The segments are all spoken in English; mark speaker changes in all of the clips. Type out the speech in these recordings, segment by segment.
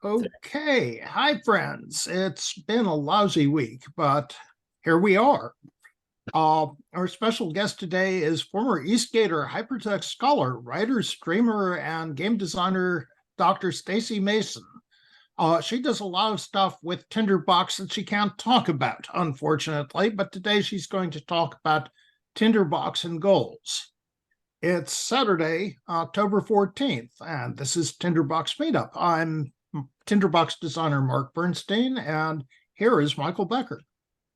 Speaker 1: Okay. Hi, friends. It's been a lousy week, but here we are. Our special guest today is former Eastgater hypertext scholar, writer, streamer, and game designer, Dr. Stacy Mason. She does a lot of stuff with Tinderbox that she can't talk about, unfortunately, but today she's going to talk about Tinderbox and goals. It's Saturday, October 14th, and this is Tinderbox Meetup. I'm Tinderbox designer Mark Bernstein, and here is Michael Becker.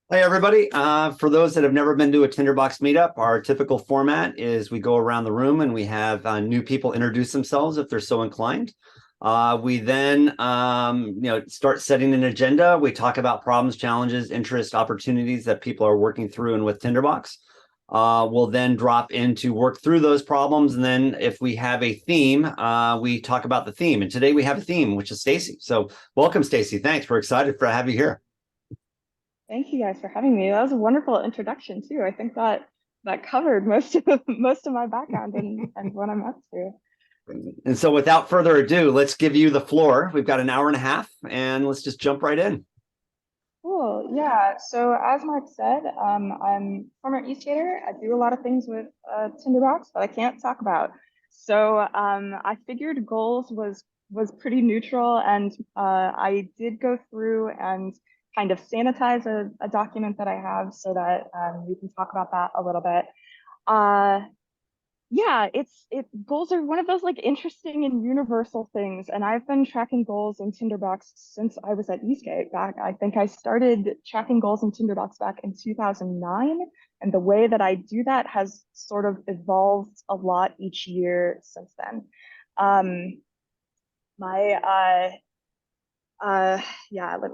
Speaker 2: Hey, everybody. For those that have never been to a Tinderbox meetup, our typical format is we go around the room and we have new people introduce themselves if they're so inclined. We then start setting an agenda. We talk about problems, challenges, interests, opportunities that people are working through and with Tinderbox. We'll then drop in to work through those problems. And then if we have a theme, we talk about the theme. And today we have a theme, which is Stacy. So welcome, Stacy. Thanks. We're excited to have you here.
Speaker 3: Thank you guys for having me. That was a wonderful introduction too. I think that covered most of my background and what I'm up to.
Speaker 2: And so without further ado, let's give you the floor. We've got an hour and a half and let's just jump right in.
Speaker 3: Cool. Yeah. So as Mark said, I'm former Eastgater. I do a lot of things with Tinderbox that I can't talk about. So I figured goals was pretty neutral, and I did go through and kind of sanitize a document that I have so that we can talk about that a little bit. Yeah, goals are one of those like interesting and universal things, and I've been tracking goals in Tinderbox since I was at Eastgate. I think I started tracking goals in Tinderbox back in 2009, and the way that I do that has sort of evolved a lot each year since then. Yeah, let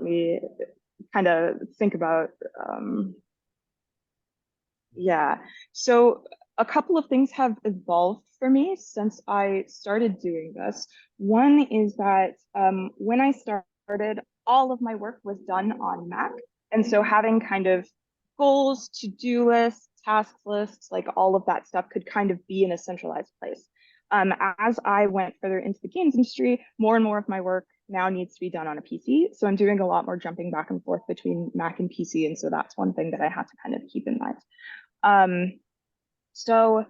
Speaker 3: me kind of think about yeah. So a couple of things have evolved for me since I started doing this. One is that when I started, all of my work was done on Mac. And so having kind of goals, to-do lists, task lists, like all of that stuff could kind of be in a centralized place. As I went further into the games industry, more and more of my work now needs to be done on a PC. So I'm doing a lot more jumping back and forth between Mac and PC. And so that's one thing that I have to kind of keep in mind. So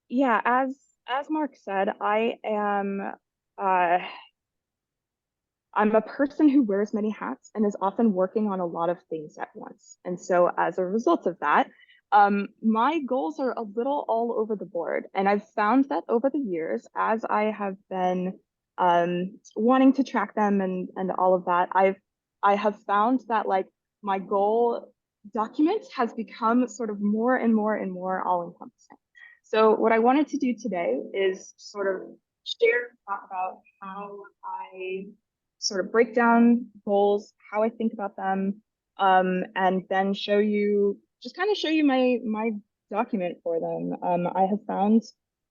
Speaker 3: yeah, as Mark said, I'm a person who wears many hats and is often working on a lot of things at once. And so as a result of that, my goals are a little all over the board. And I've found that over the years, as I have been wanting to track them and all of that, I have found that like my goal document has become sort of more and more and more all-encompassing. So what I wanted to do today is sort of talk about how I sort of break down goals, how I think about them, and then show you my document for them. I have found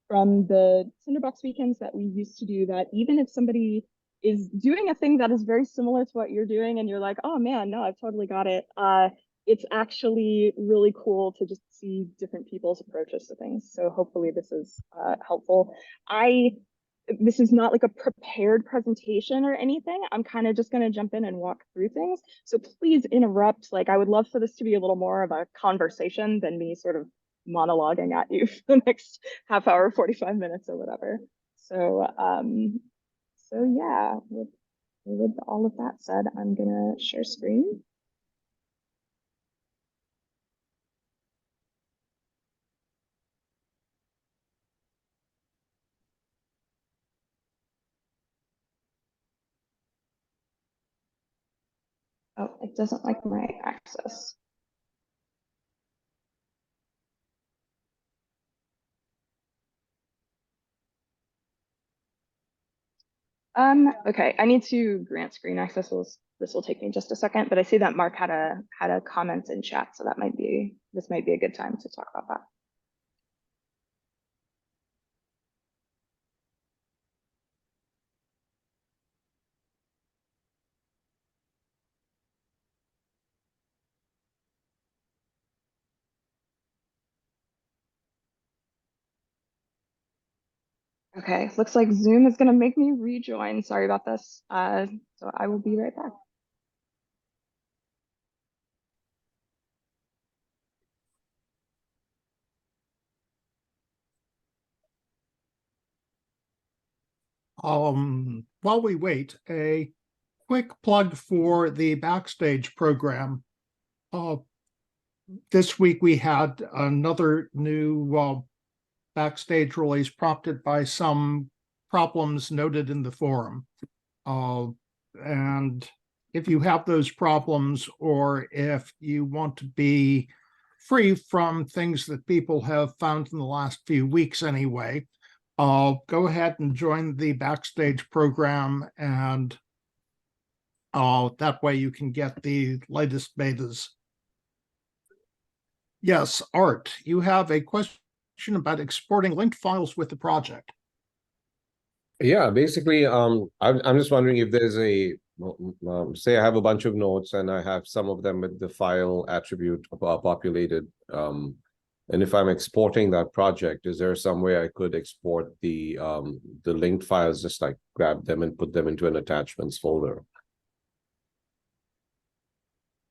Speaker 3: from the Tinderbox weekends that we used to do that even if somebody is doing a thing that is very similar to what you're doing and you're like, oh man, no, I've totally got it. It's actually really cool to just see different people's approaches to things. So hopefully this is helpful. This is not like a prepared presentation or anything. I'm kind of just going to jump in and walk through things. So please interrupt. Like I would love for this to be a little more of a conversation than me sort of monologuing at you for the next half hour, 45 minutes or whatever. So, so yeah, with all of that said, I'm gonna share screen. Oh, it doesn't like my access. Okay, I need to grant screen access. This will take me just a second, but I see that Mark had a comment in chat, so this might be a good time to talk about that. Okay, looks like Zoom is gonna make me rejoin. Sorry about this. So I will be right back.
Speaker 1: While we wait, a quick plug for the Backstage program. This week we had another new Backstage release prompted by some problems noted in the forum. And if you have those problems, or if you want to be free from things that people have found in the last few weeks anyway, go ahead and join the Backstage program, and that way you can get the latest betas. Yes, Art, you have a question about exporting linked files with the project.
Speaker 4: Yeah, basically, I'm just wondering if there's a say I have a bunch of notes and I have some of them with the file attribute populated, and if I'm exporting that project, is there some way I could export the linked files, just like grab them and put them into an attachments folder?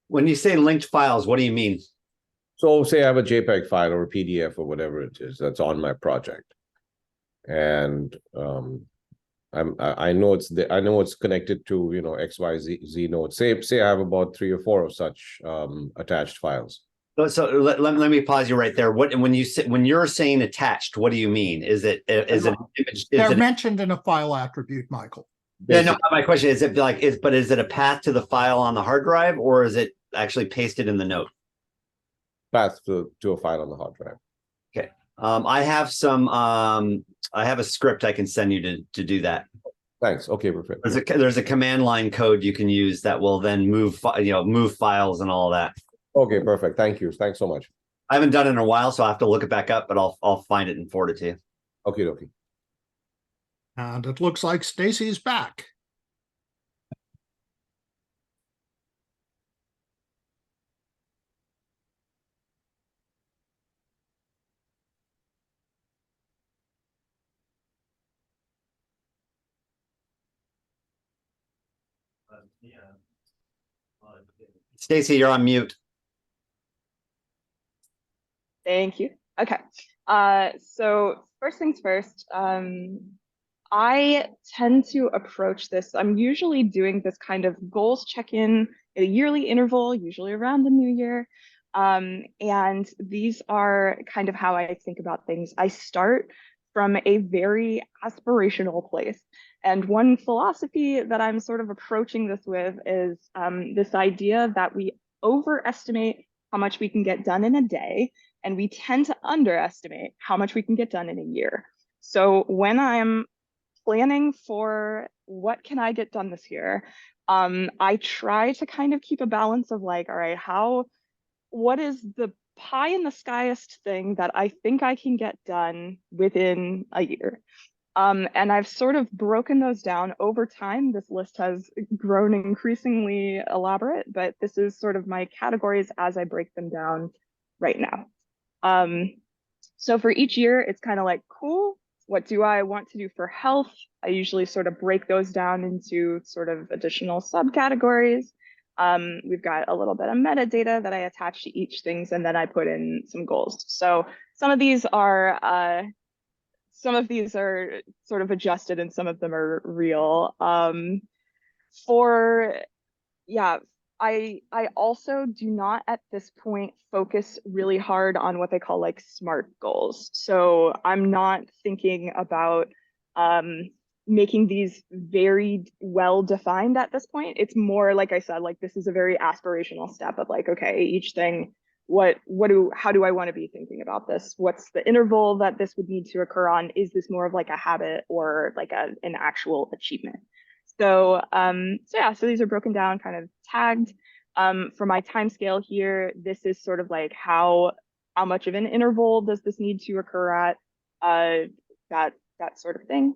Speaker 2: When you say linked files, what do you mean?
Speaker 4: So say I have a JPEG file or a PDF or whatever it is that's on my project, and I know it's connected to, you know, XYZ nodes. Say I have about 3 or 4 of such attached files.
Speaker 2: So let me pause you right there. When you're saying attached, what do you mean? Is it an image?
Speaker 1: They're mentioned in a file attribute, Michael.
Speaker 2: Yeah, no, my question is, but is it a path to the file on the hard drive, or is it actually pasted in the note?
Speaker 4: Path to a file on the hard drive.
Speaker 2: Okay. I have a script I can send you to do that.
Speaker 4: Thanks. Okay, perfect.
Speaker 2: There's a command line code you can use that will then move files and all that.
Speaker 4: Okay, perfect. Thank you. Thanks so much.
Speaker 2: I haven't done it in a while, so I have to look it back up, but I'll find it and forward it to you.
Speaker 4: Okay.
Speaker 1: And it looks like Stacy's back.
Speaker 2: Stacey, you're on mute.
Speaker 3: Thank you. Okay. So first things first, I tend to approach this. I'm usually doing this kind of goals check-in at a yearly interval, usually around the new year. And these are kind of how I think about things. I start from a very aspirational place. And one philosophy that I'm sort of approaching this with is this idea that we overestimate how much we can get done in a day, and we tend to underestimate how much we can get done in a year. So when I'm planning for what can I get done this year, I try to kind of keep a balance of like, all right, what is the pie in the skyest thing that I think I can get done within a year? And I've sort of broken those down over time. This list has grown increasingly elaborate, but this is sort of my categories as I break them down right now. So for each year, it's kind of like, cool, what do I want to do for health? I usually sort of break those down into sort of additional subcategories. We've got a little bit of metadata that I attach to each things, and then I put in some goals. So some of these are sort of adjusted and some of them are real. I also do not at this point focus really hard on what they call like SMART goals. So I'm not thinking about making these very well defined at this point. It's more, like I said, like this is a very aspirational step of like, okay, each thing, how do I want to be thinking about this? What's the interval that this would need to occur on? Is this more of like a habit or like an actual achievement? So so these are broken down, kind of tagged. For my time scale here, this is sort of like how much of an interval does this need to occur at? That sort of thing.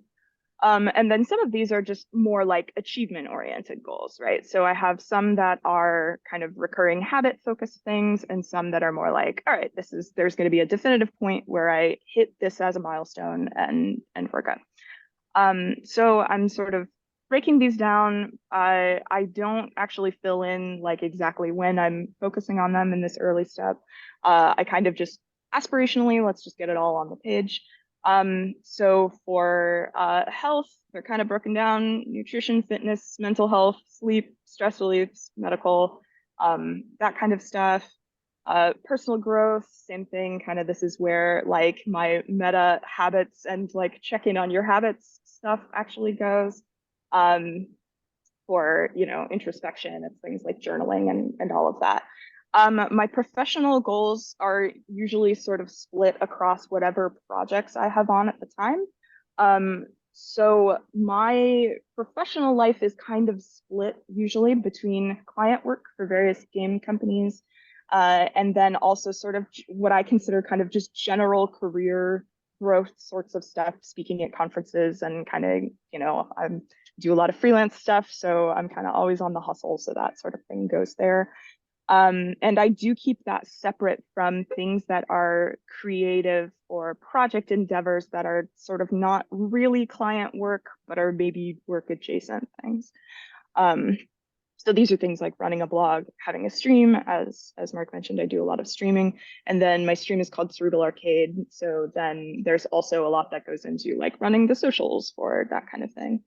Speaker 3: And then some of these are just more like achievement oriented goals, right? So I have some that are kind of recurring habit focused things and some that are more like, all right, there's going to be a definitive point where I hit this as a milestone and we're good. So I'm sort of breaking these down. I don't actually fill in like exactly when I'm focusing on them in this early step. I kind of just aspirationally, let's just get it all on the page. So for health, they're kind of broken down: nutrition, fitness, mental health, sleep, stress relief, medical, that kind of stuff. Personal growth, same thing. Kind of this is where like my meta habits and like checking on your habits stuff actually goes. For introspection, it's things like journaling and all of that. My professional goals are usually sort of split across whatever projects I have on at the time. So my professional life is kind of split usually between client work for various game companies, and then also sort of what I consider kind of just general career growth sorts of stuff, speaking at conferences and kind of, I do a lot of freelance stuff. So I'm kind of always on the hustle. So that sort of thing goes there. And I do keep that separate from things that are creative or project endeavors that are sort of not really client work, but are maybe work adjacent things. So these are things like running a blog, having a stream. As Mark mentioned, I do a lot of streaming. And then my stream is called Cerebral Arcade. So then there's also a lot that goes into like running the socials for that kind of thing.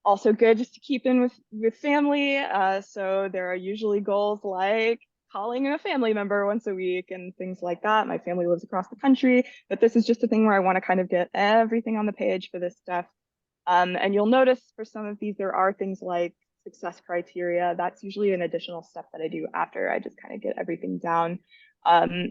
Speaker 3: Also good just to keep in with family. So there are usually goals like calling a family member once a week and things like that. My family lives across the country, but this is just a thing where I want to kind of get everything on the page for this stuff. And you'll notice for some of these, there are things like success criteria. That's usually an additional step that I do after I just kind of get everything down.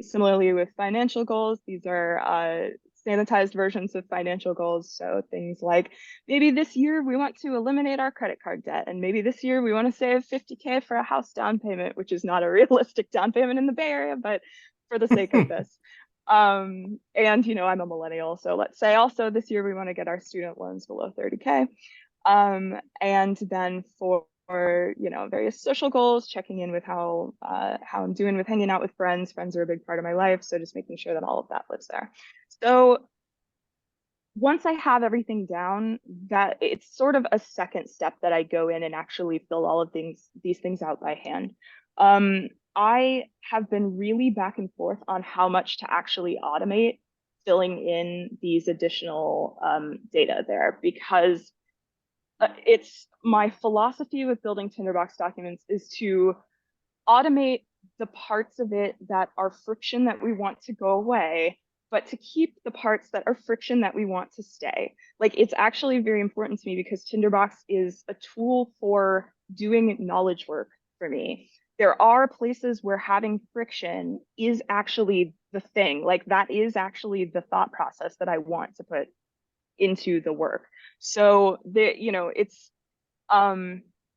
Speaker 3: Similarly with financial goals, these are sanitized versions of financial goals. So things like maybe this year we want to eliminate our credit card debt, and maybe this year we want to save 50K for a house down payment, which is not a realistic down payment in the Bay Area, but for the sake of this. And I'm a millennial, so let's say also this year we want to get our student loans below 30K. And then for various social goals, checking in with how I'm doing with hanging out with friends. Friends are a big part of my life, so just making sure that all of that lives there. So once I have everything down, that it's sort of a second step that I go in and actually fill all of these things out by hand. I have been really back and forth on how much to actually automate filling in these additional data there, because it's my philosophy with building Tinderbox documents is to automate the parts of it that are friction that we want to go away, but to keep the parts that are friction that we want to stay. Like, it's actually very important to me because Tinderbox is a tool for doing knowledge work for me. There are places where having friction is actually the thing. Like, that is actually the thought process that I want to put into the work. So it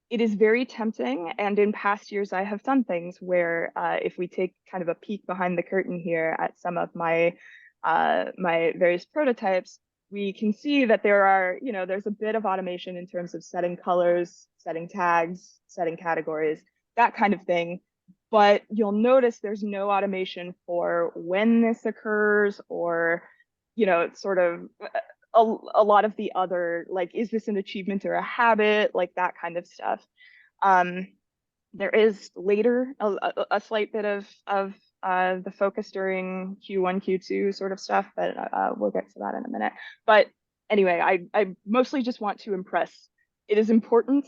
Speaker 3: is very tempting. And in past years, I have done things where if we take kind of a peek behind the curtain here at some of my various prototypes, we can see that there's a bit of automation in terms of setting colors, setting tags, setting categories, that kind of thing. But you'll notice there's no automation for when this occurs, or, sort of a lot of the other, like, is this an achievement or a habit, like that kind of stuff. There is later a slight bit of the focus during Q1, Q2 sort of stuff, but we'll get to that in a minute. But anyway, I mostly just want to impress. It is important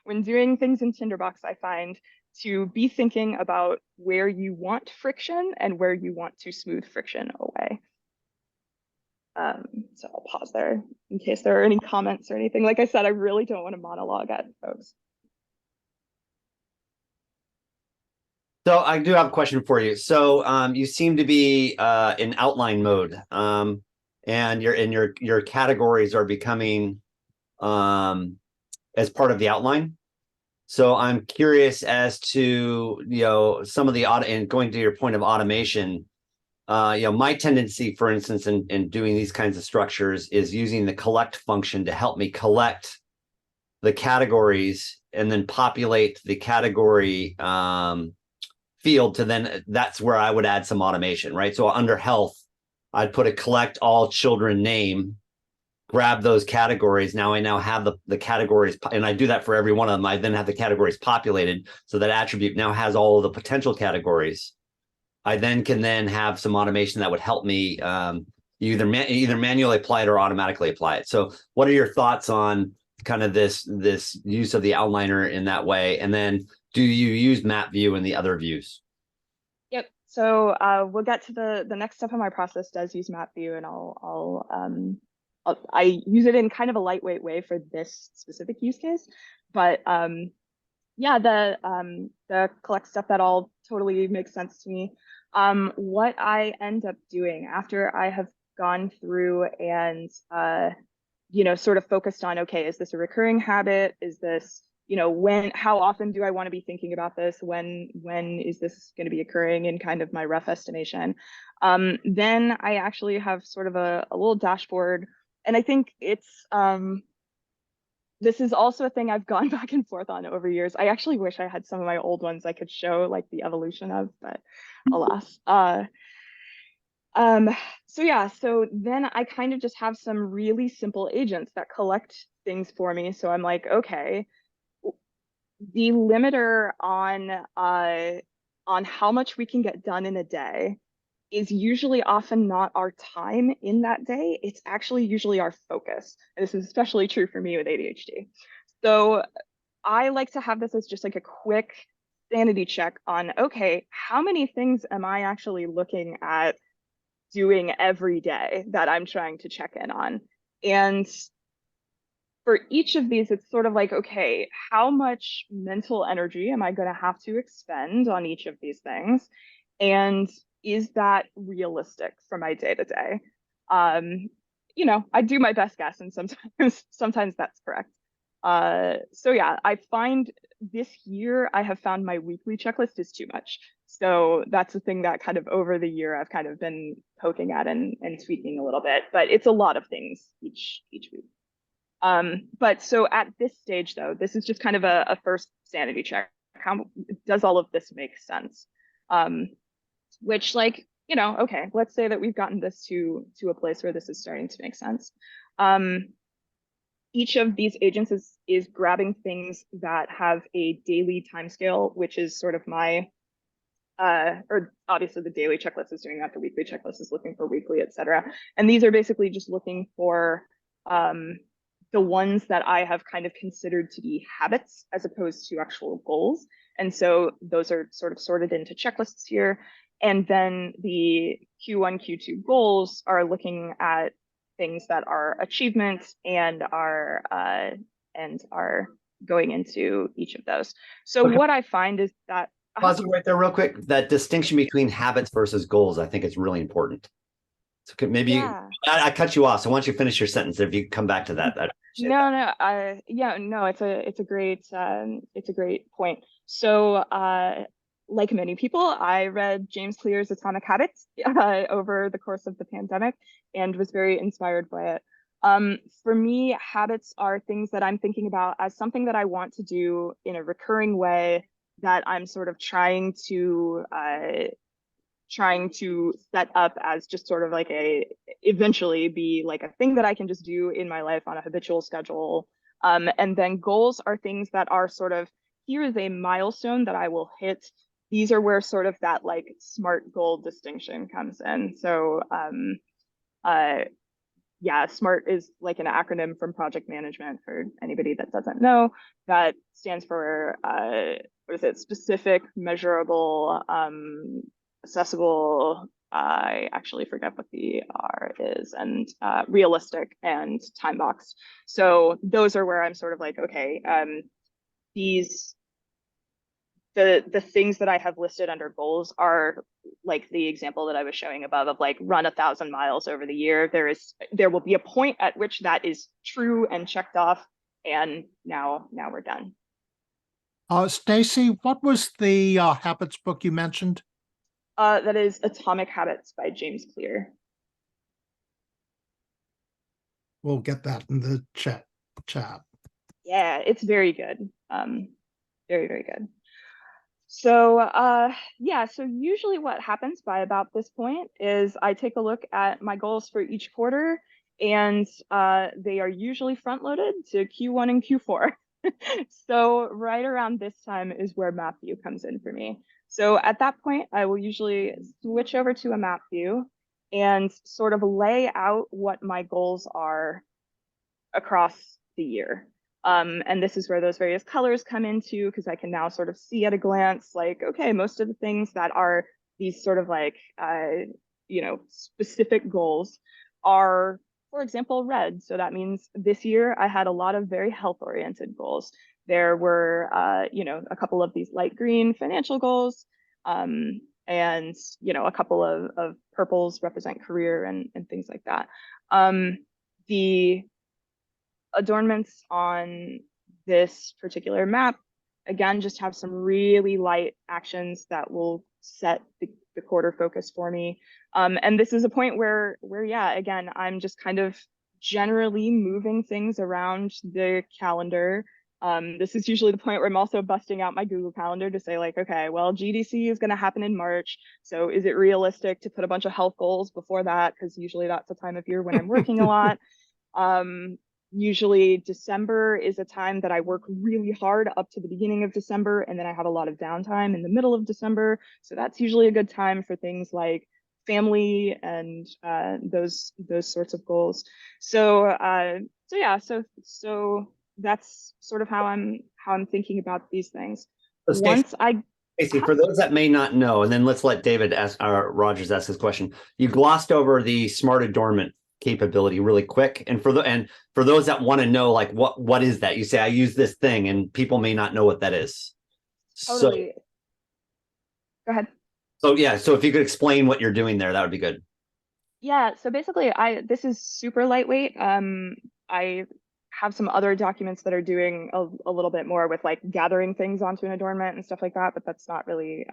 Speaker 3: when doing things in Tinderbox, I find, to be thinking about where you want friction and where you want to smooth friction away. So I'll pause there in case there are any comments or anything. Like I said, I really don't want to monologue at folks.
Speaker 2: So I do have a question for you. So you seem to be in outline mode, and your categories are becoming as part of the outline. So I'm curious as to some of the and going to your point of automation. my tendency, for instance, in doing these kinds of structures is using the collect function to help me collect the categories and then populate the category field to then, that's where I would add some automation, right? So under health, I'd put a collect all children name, grab those categories. Now I have the categories, and I do that for every one of them. I then have the categories populated. So that attribute now has all of the potential categories. I then can have some automation that would help me either manually apply it or automatically apply it. So what are your thoughts on kind of this use of the outliner in that way? And then do you use map view and the other views?
Speaker 3: Yep. So we'll get to the next step of my process does use map view, and I use it in kind of a lightweight way for this specific use case. But yeah, the collect stuff, that all totally makes sense to me. What I end up doing after I have gone through and sort of focused on, okay, is this a recurring habit? Is this, how often do I want to be thinking about this? When is this going to be occurring in kind of my rough estimation? Then I actually have sort of a little dashboard, and I think it's this is also a thing I've gone back and forth on over years. I actually wish I had some of my old ones I could show like the evolution of, but alas. So yeah, so then I kind of just have some really simple agents that collect things for me. So I'm like, okay, the limiter on how much we can get done in a day is usually often not our time in that day. It's actually usually our focus. And this is especially true for me with ADHD. So I like to have this as just like a quick sanity check on, okay, how many things am I actually looking at doing every day that I'm trying to check in on? And for each of these, it's sort of like, okay, how much mental energy am I going to have to expend on each of these things? And is that realistic for my day to day? I do my best guess, and sometimes that's correct. So yeah, I find this year I have found my weekly checklist is too much. So that's the thing that kind of over the year I've kind of been poking at and tweaking a little bit, but it's a lot of things each week. But so at this stage though, this is just kind of a first sanity check. How does all of this make sense? Which okay, let's say that we've gotten this to a place where this is starting to make sense. Each of these agents is grabbing things that have a daily timescale, which is sort of my, or obviously the daily checklist is doing that, the weekly checklist is looking for weekly, etc. And these are basically just looking for the ones that I have kind of considered to be habits as opposed to actual goals. And so those are sort of sorted into checklists here. And then the Q1, Q2 goals are looking at things that are achievements and are going into each of those. So
Speaker 2: Okay.
Speaker 3: what I find is that
Speaker 2: Pause it right there real quick. That distinction between habits versus goals, I think is really important. So maybe I cut you off. So once you finish your sentence, if you come back to that, I'd appreciate
Speaker 3: that. It's a great point. So like many people, I read James Clear's Atomic Habits over the course of the pandemic and was very inspired by it. For me, habits are things that I'm thinking about as something that I want to do in a recurring way, that I'm sort of trying to set up as just sort of like eventually be like a thing that I can just do in my life on a habitual schedule. And then goals are things that are sort of, here is a milestone that I will hit. These are where sort of that like SMART goal distinction comes in. So yeah, SMART is like an acronym from project management for anybody that doesn't know. That stands for what is it? Specific, measurable, accessible. I actually forget what the R is, and realistic and time boxed. So those are where I'm sort of like, okay, the things that I have listed under goals are like the example that I was showing above of like run 1,000 miles over the year. There will be a point at which that is true and checked off, and now we're done.
Speaker 1: Stacey, what was the habits book you mentioned?
Speaker 3: That is Atomic Habits by James Clear.
Speaker 1: We'll get that in the chat.
Speaker 3: Yeah, it's very good. Very, very good. So yeah, so usually what happens by about this point is I take a look at my goals for each quarter, and they are usually front loaded to Q1 and Q4. So right around this time is where map view comes in for me. So at that point, I will usually switch over to a map view and sort of lay out what my goals are across the year. And this is where those various colors come into, because I can now sort of see at a glance, like, okay, most of the things that are these sort of like, specific goals are, for example, red. So that means this year I had a lot of very health-oriented goals. There were, a couple of these light green financial goals, and, a couple of purples represent career and things like that. The adornments on this particular map, again, just have some really light actions that will set the quarter focus for me. And this is a point where, yeah, again, I'm just kind of generally moving things around the calendar. This is usually the point where I'm also busting out my Google Calendar to say, like, okay, well, GDC is going to happen in March. So is it realistic to put a bunch of health goals before that? Because usually that's the time of year when I'm working a lot. Usually December is a time that I work really hard up to the beginning of December, and then I have a lot of downtime in the middle of December. So that's usually a good time for things like family and those sorts of goals. So yeah, so that's sort of how I'm thinking about these things.
Speaker 2: So
Speaker 3: Once I
Speaker 2: Stacey, for those that may not know, and then let's let David ask, Rogers ask his question. You glossed over the smart adornment capability really quick, and for those that want to know, like, what is that? You say I use this thing, and people may not know what that is.
Speaker 3: totally. Go ahead.
Speaker 2: So yeah, so if you could explain what you're doing there, that would be good.
Speaker 3: Yeah, so basically this is super lightweight. I have some other documents that are doing a little bit more with like gathering things onto an adornment and stuff like that, but that's not really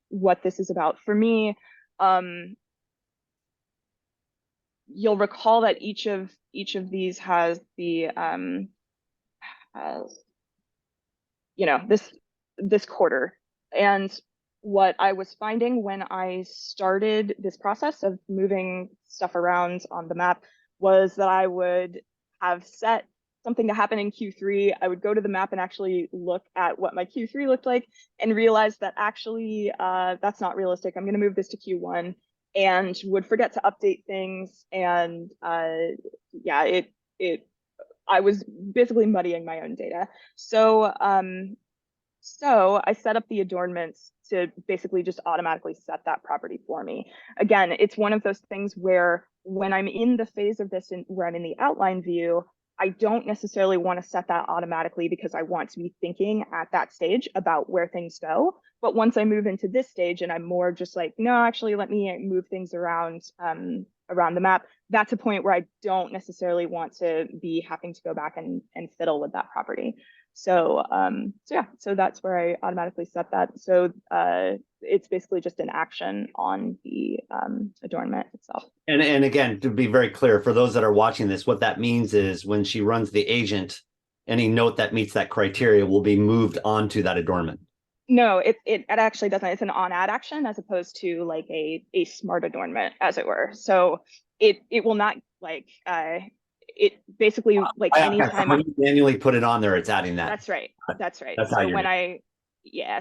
Speaker 3: what this is about. For me, you'll recall that each of these has the this quarter. And what I was finding when I started this process of moving stuff around on the map was that I would have set something to happen in Q3. I would go to the map and actually look at what my Q3 looked like and realize that actually that's not realistic. I'm going to move this to Q1, and would forget to update things. And yeah, I was basically muddying my own data. So so I set up the adornments to basically just automatically set that property for me. Again, it's one of those things where when I'm in the phase of this where I'm in the outline view, I don't necessarily want to set that automatically because I want to be thinking at that stage about where things go. But once I move into this stage and I'm more just like, no, actually, let me move things around around the map, that's a point where I don't necessarily want to be having to go back and fiddle with that property. So yeah, so that's where I automatically set that. So it's basically just an action on the adornment itself.
Speaker 2: And again, to be very clear, for those that are watching this, what that means is when she runs the agent, any note that meets that criteria will be moved onto that adornment.
Speaker 3: No, it actually doesn't. It's an on-add action as opposed to like a smart adornment, as it were. So it will not like it basically like anytime
Speaker 2: when you manually put it on there, it's adding that.
Speaker 3: That's right. That's right.
Speaker 2: That's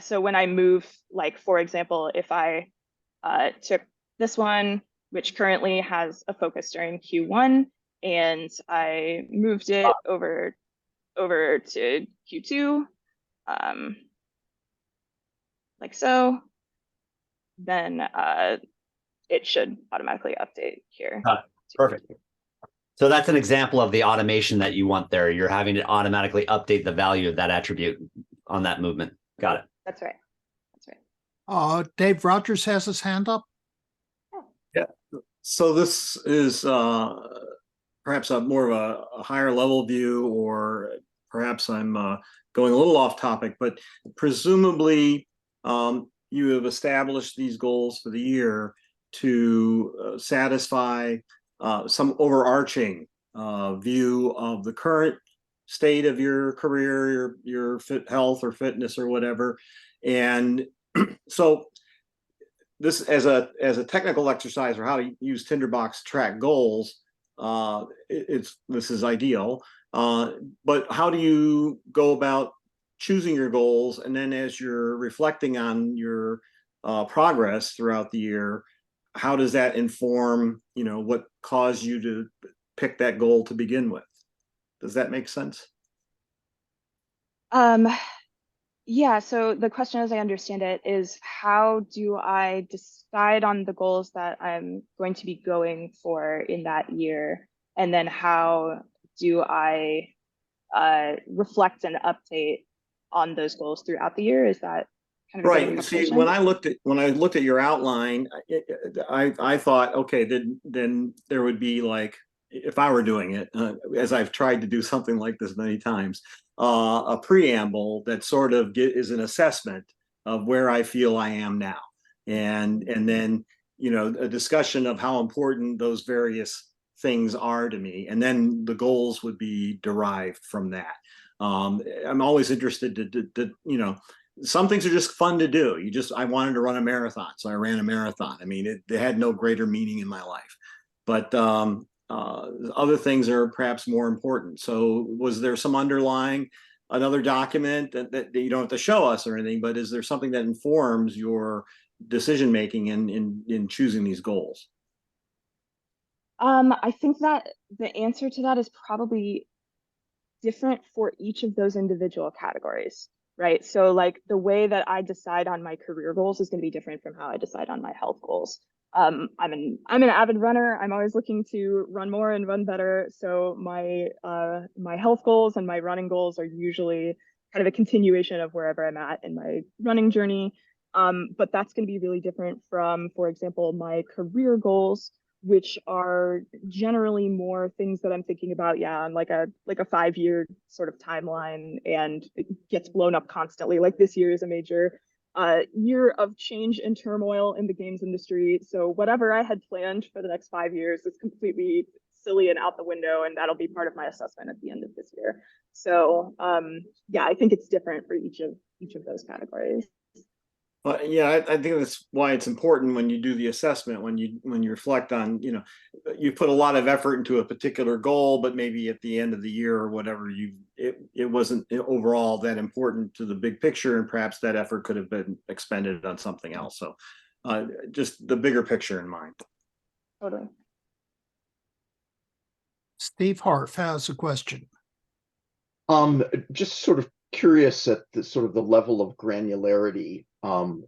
Speaker 3: so when I move, like, for example, if I took this one, which currently has a focus during Q1, and I moved it over to Q2, like so, then it should automatically update here.
Speaker 2: Perfect. So that's an example of the automation that you want there. You're having to automatically update the value of that attribute on that movement. Got it.
Speaker 3: That's right. That's right.
Speaker 1: Dave Rogers has his hand up.
Speaker 5: Yeah. So this is perhaps a more of a higher level view, or perhaps I'm going a little off topic, but presumably you have established these goals for the year to satisfy some overarching view of the current state of your career, your fit health or fitness or whatever. And so this as a technical exercise for how to use Tinderbox to track goals, this is ideal. But how do you go about choosing your goals, and then as you're reflecting on your progress throughout the year, how does that inform, you know, what caused you to pick that goal to begin with? Does that make sense?
Speaker 3: Yeah, so the question as I understand it is, how do I decide on the goals that I'm going to be going for in that year? And then how do I reflect and update on those goals throughout the year? Is that kind of
Speaker 5: Right. See, when I looked at your outline, I thought, okay, then there would be, like, if I were doing it, as I've tried to do something like this many times, a preamble that sort of is an assessment of where I feel I am now, and then, you know, a discussion of how important those various things are to me, and then the goals would be derived from that. I'm always interested to you know, some things are just fun to do. I wanted to run a marathon, so I ran a marathon. I mean, it had no greater meaning in my life, but other things are perhaps more important. So was there some underlying, another document that you don't have to show us or anything, but is there something that informs your decision making in choosing these goals?
Speaker 3: I think that the answer to that is probably different for each of those individual categories, right? So like the way that I decide on my career goals is going to be different from how I decide on my health goals. I'm an avid runner. I'm always looking to run more and run better. So my health goals and my running goals are usually kind of a continuation of wherever I'm at in my running journey. But that's going to be really different from, for example, my career goals, which are generally more things that I'm thinking about, yeah, on like a 5-year sort of timeline, and it gets blown up constantly. Like this year is a major year of change and turmoil in the games industry. So whatever I had planned for the next 5 years is completely silly and out the window, and that'll be part of my assessment at the end of this year. So yeah, I think it's different for each of those categories.
Speaker 5: Well, yeah, I think that's why it's important when you do the assessment, when you reflect on, you know, you put a lot of effort into a particular goal, but maybe at the end of the year or whatever, it wasn't overall that important to the big picture, and perhaps that effort could have been expended on something else. So just the bigger picture in mind.
Speaker 3: Totally.
Speaker 1: Steve Harf has a question.
Speaker 6: Just sort of curious at the sort of the level of granularity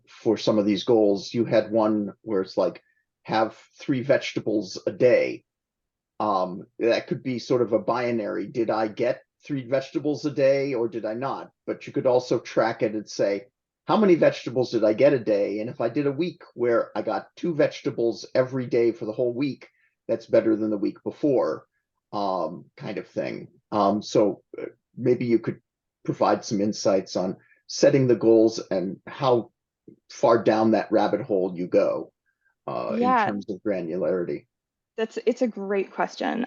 Speaker 6: for some of these goals. You had one where it's like, have 3 vegetables a day. That could be sort of a binary. Did I get 3 vegetables a day or did I not? But you could also track it and say, how many vegetables did I get a day? And if I did a week where I got 2 vegetables every day for the whole week, that's better than the week before, kind of thing. So maybe you could provide some insights on setting the goals and how far down that rabbit hole you go in terms of granularity.
Speaker 3: It's a great question.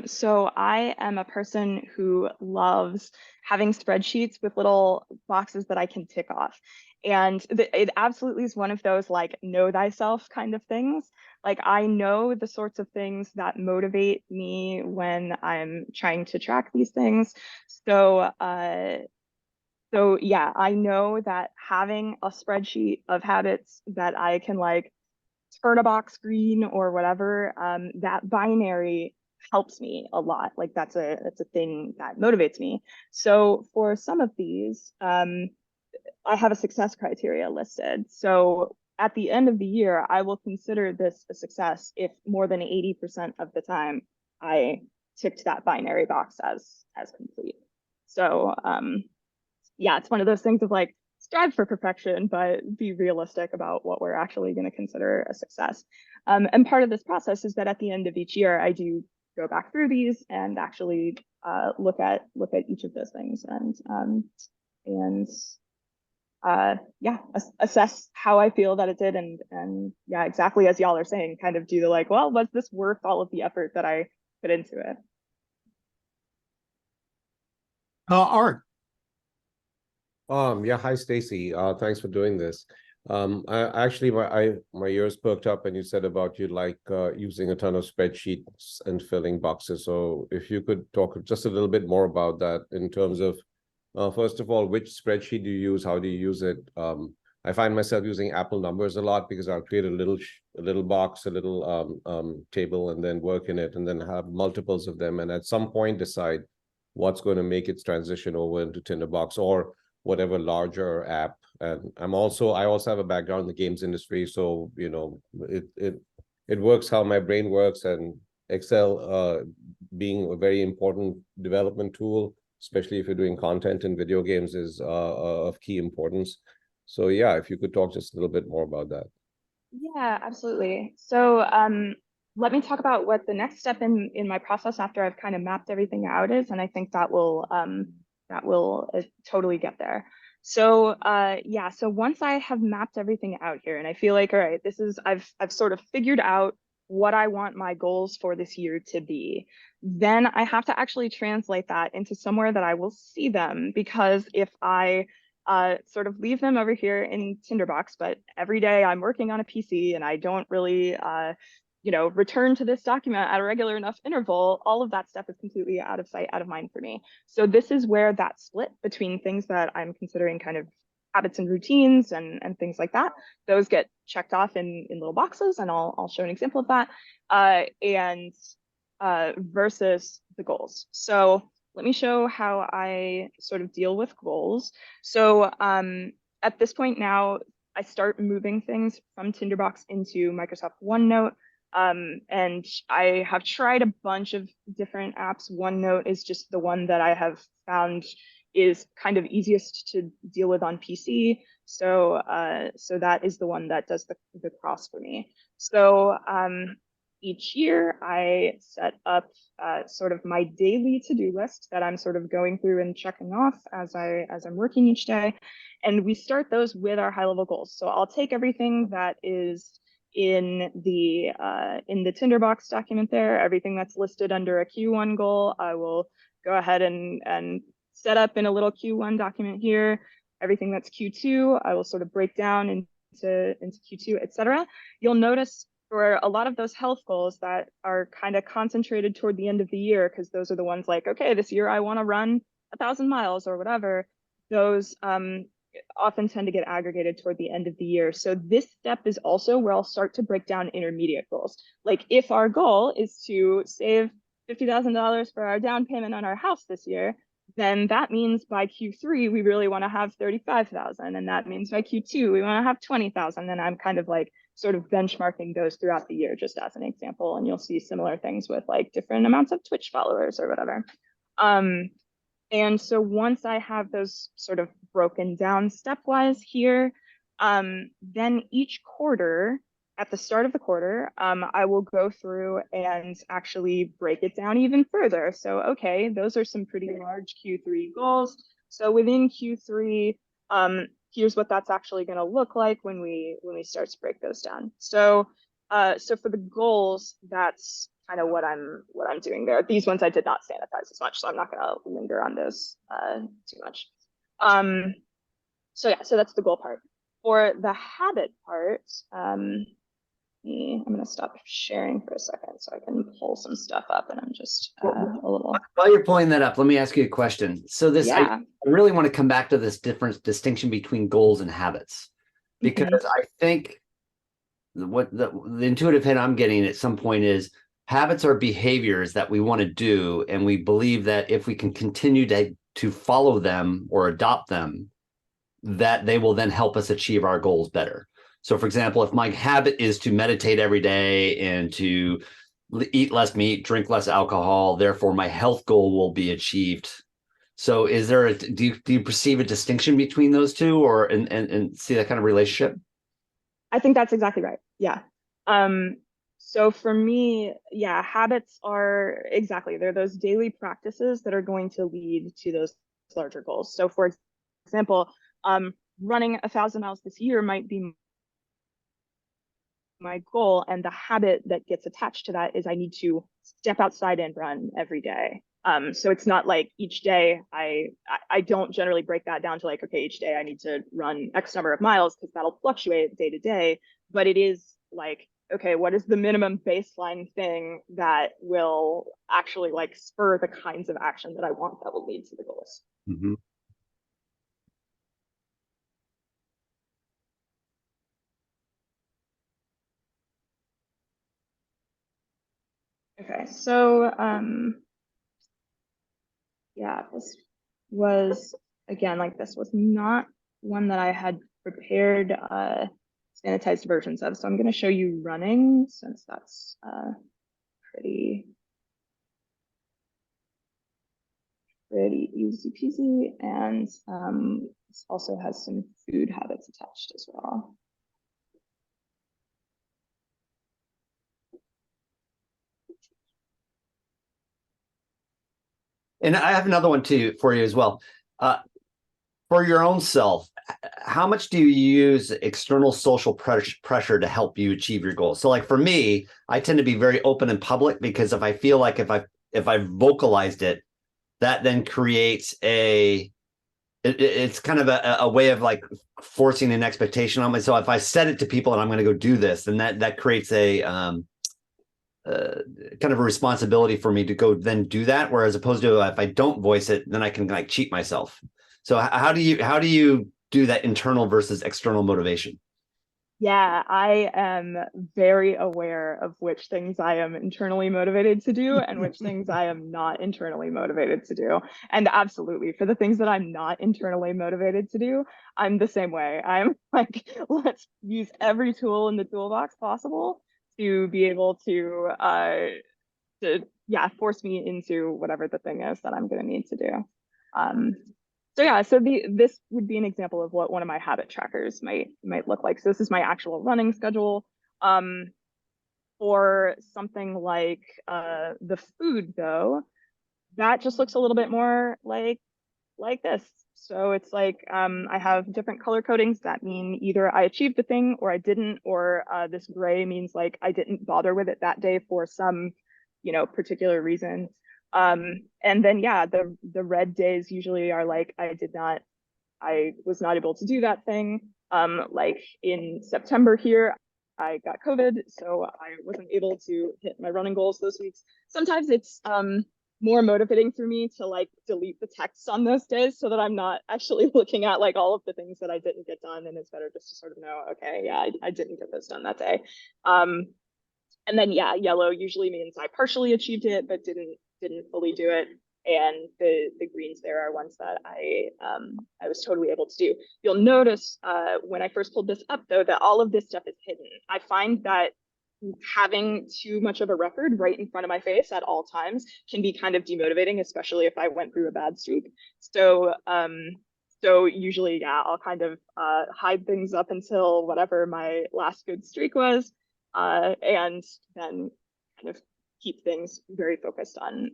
Speaker 3: So I am a person who loves having spreadsheets with little boxes that I can tick off. And it absolutely is one of those like know thyself kind of things. Like I know the sorts of things that motivate me when I'm trying to track these things. So yeah, I know that having a spreadsheet of habits that I can like turn a box green or whatever, that binary helps me a lot. Like that's a thing that motivates me. So for some of these, I have a success criteria listed. So at the end of the year, I will consider this a success if more than 80% of the time I ticked that binary box as complete. So yeah, it's one of those things of like, strive for perfection, but be realistic about what we're actually going to consider a success. And part of this process is that at the end of each year, I do go back through these and actually look at each of those things. And yeah, assess how I feel that it did, and yeah, exactly as y'all are saying, kind of do the like, well, was this worth all of the effort that I put into it?
Speaker 1: Art.
Speaker 4: Yeah, hi Stacy. Thanks for doing this. I actually my ears perked up when you said about you like using a ton of spreadsheets and filling boxes. So if you could talk just a little bit more about that in terms of first of all, which spreadsheet do you use? How do you use it? I find myself using Apple numbers a lot because I'll create a little box, a little table, and then work in it, and then have multiples of them, and at some point decide what's going to make its transition over into Tinderbox or whatever larger app. And I also have a background in the games industry, so you know it works how my brain works, and Excel being a very important development tool, especially if you're doing content in video games, is of key importance. So yeah, if you could talk just a little bit more about that.
Speaker 3: Yeah, absolutely. So let me talk about what the next step in my process after I've kind of mapped everything out is, and I think that will totally get there. So yeah, so once I have mapped everything out here, and I feel like, all right, this is I've sort of figured out what I want my goals for this year to be, then I have to actually translate that into somewhere that I will see them, because if I sort of leave them over here in Tinderbox, but every day I'm working on a PC and I don't really, return to this document at a regular enough interval, all of that stuff is completely out of sight, out of mind for me. So this is where that split between things that I'm considering kind of habits and routines and things like that, those get checked off in little boxes, and I'll show an example of that, and versus the goals. So let me show how I sort of deal with goals. So at this point now, I start moving things from Tinderbox into Microsoft OneNote. And I have tried a bunch of different apps. OneNote is just the one that I have found is kind of easiest to deal with on PC. So so that is the one that does the cross for me. So each year I set up sort of my daily to-do list that I'm sort of going through and checking off as I'm working each day. And we start those with our high-level goals. So I'll take everything that is in the Tinderbox document there, everything that's listed under a Q1 goal, I will go ahead and set up in a little Q1 document here. Everything that's Q2, I will sort of break down into Q2, etc. You'll notice for a lot of those health goals that are kind of concentrated toward the end of the year, because those are the ones like, okay, this year I want to run 1,000 miles or whatever. Those often tend to get aggregated toward the end of the year. So this step is also where I'll start to break down intermediate goals. Like if our goal is to save $50,000 for our down payment on our house this year, then that means by Q3, we really want to have 35,000. And that means by Q2, we want to have 20,000. And I'm kind of like sort of benchmarking those throughout the year, just as an example. And you'll see similar things with like different amounts of Twitch followers or whatever. And so once I have those sort of broken down stepwise here, then each quarter, at the start of the quarter, I will go through and actually break it down even further. So, okay, those are some pretty large Q3 goals. So within Q3, here's what that's actually going to look like when we start to break those down. So, so for the goals, that's kind of what I'm doing there. These ones I did not sanitize as much, so I'm not going to linger on those too much. So yeah, so that's the goal part. For the habit part, I'm going to stop sharing for a second so I can pull some stuff up, and I'm just a little.
Speaker 2: While you're pulling that up, let me ask you a question. So this,
Speaker 3: yeah.
Speaker 2: I really want to come back to this difference distinction between goals and habits, because I think what the intuitive hit I'm getting at some point is habits are behaviors that we want to do, and we believe that if we can continue to follow them or adopt them, that they will then help us achieve our goals better. So for example, if my habit is to meditate every day and to eat less meat, drink less alcohol, therefore my health goal will be achieved. So is there do you perceive a distinction between those two, or and see that kind of relationship?
Speaker 3: I think that's exactly right. Yeah. So for me, yeah, habits are exactly, they're those daily practices that are going to lead to those larger goals. So for example, running 1,000 miles this year might be my goal, and the habit that gets attached to that is I need to step outside and run every day. So it's not like each day I don't generally break that down to like, okay, each day I need to run X number of miles, because that'll fluctuate day to day. But it is like, okay, what is the minimum baseline thing that will actually like spur the kinds of action that I want that will lead to the goals?
Speaker 2: Mhm.
Speaker 3: Okay, so yeah, this was, again, like this was not one that I had prepared sanitized versions of. So I'm going to show you running, since that's pretty easy peasy. And this also has some food habits attached as well.
Speaker 2: And I have another one too for you as well. For your own self, how much do you use external social pressure to help you achieve your goals? So like for me, I tend to be very open in public, because if I feel like if I vocalized it, that then creates it's kind of a way of like forcing an expectation on me. So if I said it to people and I'm going to go do this, then that creates a kind of a responsibility for me to go then do that. Whereas opposed to if I don't voice it, then I can like cheat myself. So how do you do that internal versus external motivation?
Speaker 3: Yeah, I am very aware of which things I am internally motivated to do and which things I am not internally motivated to do. And absolutely, for the things that I'm not internally motivated to do, I'm the same way. I'm like, let's use every tool in the toolbox possible to be able to force me into whatever the thing is that I'm going to need to do. So yeah, so this would be an example of what one of my habit trackers might look like. So this is my actual running schedule. For something like the food though, that just looks a little bit more like this. So it's like I have different color codings that mean either I achieved the thing or I didn't, or this gray means like I didn't bother with it that day for some, particular reason. And then yeah, the red days usually are like I was not able to do that thing. Like in September here, I got COVID, so I wasn't able to hit my running goals those weeks. Sometimes it's more motivating for me to like delete the text on those days so that I'm not actually looking at like all of the things that I didn't get done, and it's better just to sort of know, okay, yeah, I didn't get those done that day. And then yeah, yellow usually means I partially achieved it but didn't fully do it. And the greens there are ones that I was totally able to do. You'll notice when I first pulled this up though that all of this stuff is hidden. I find that having too much of a record right in front of my face at all times can be kind of demotivating, especially if I went through a bad streak. So usually, yeah, I'll kind of hide things up until whatever my last good streak was, and then kind of keep things very focused on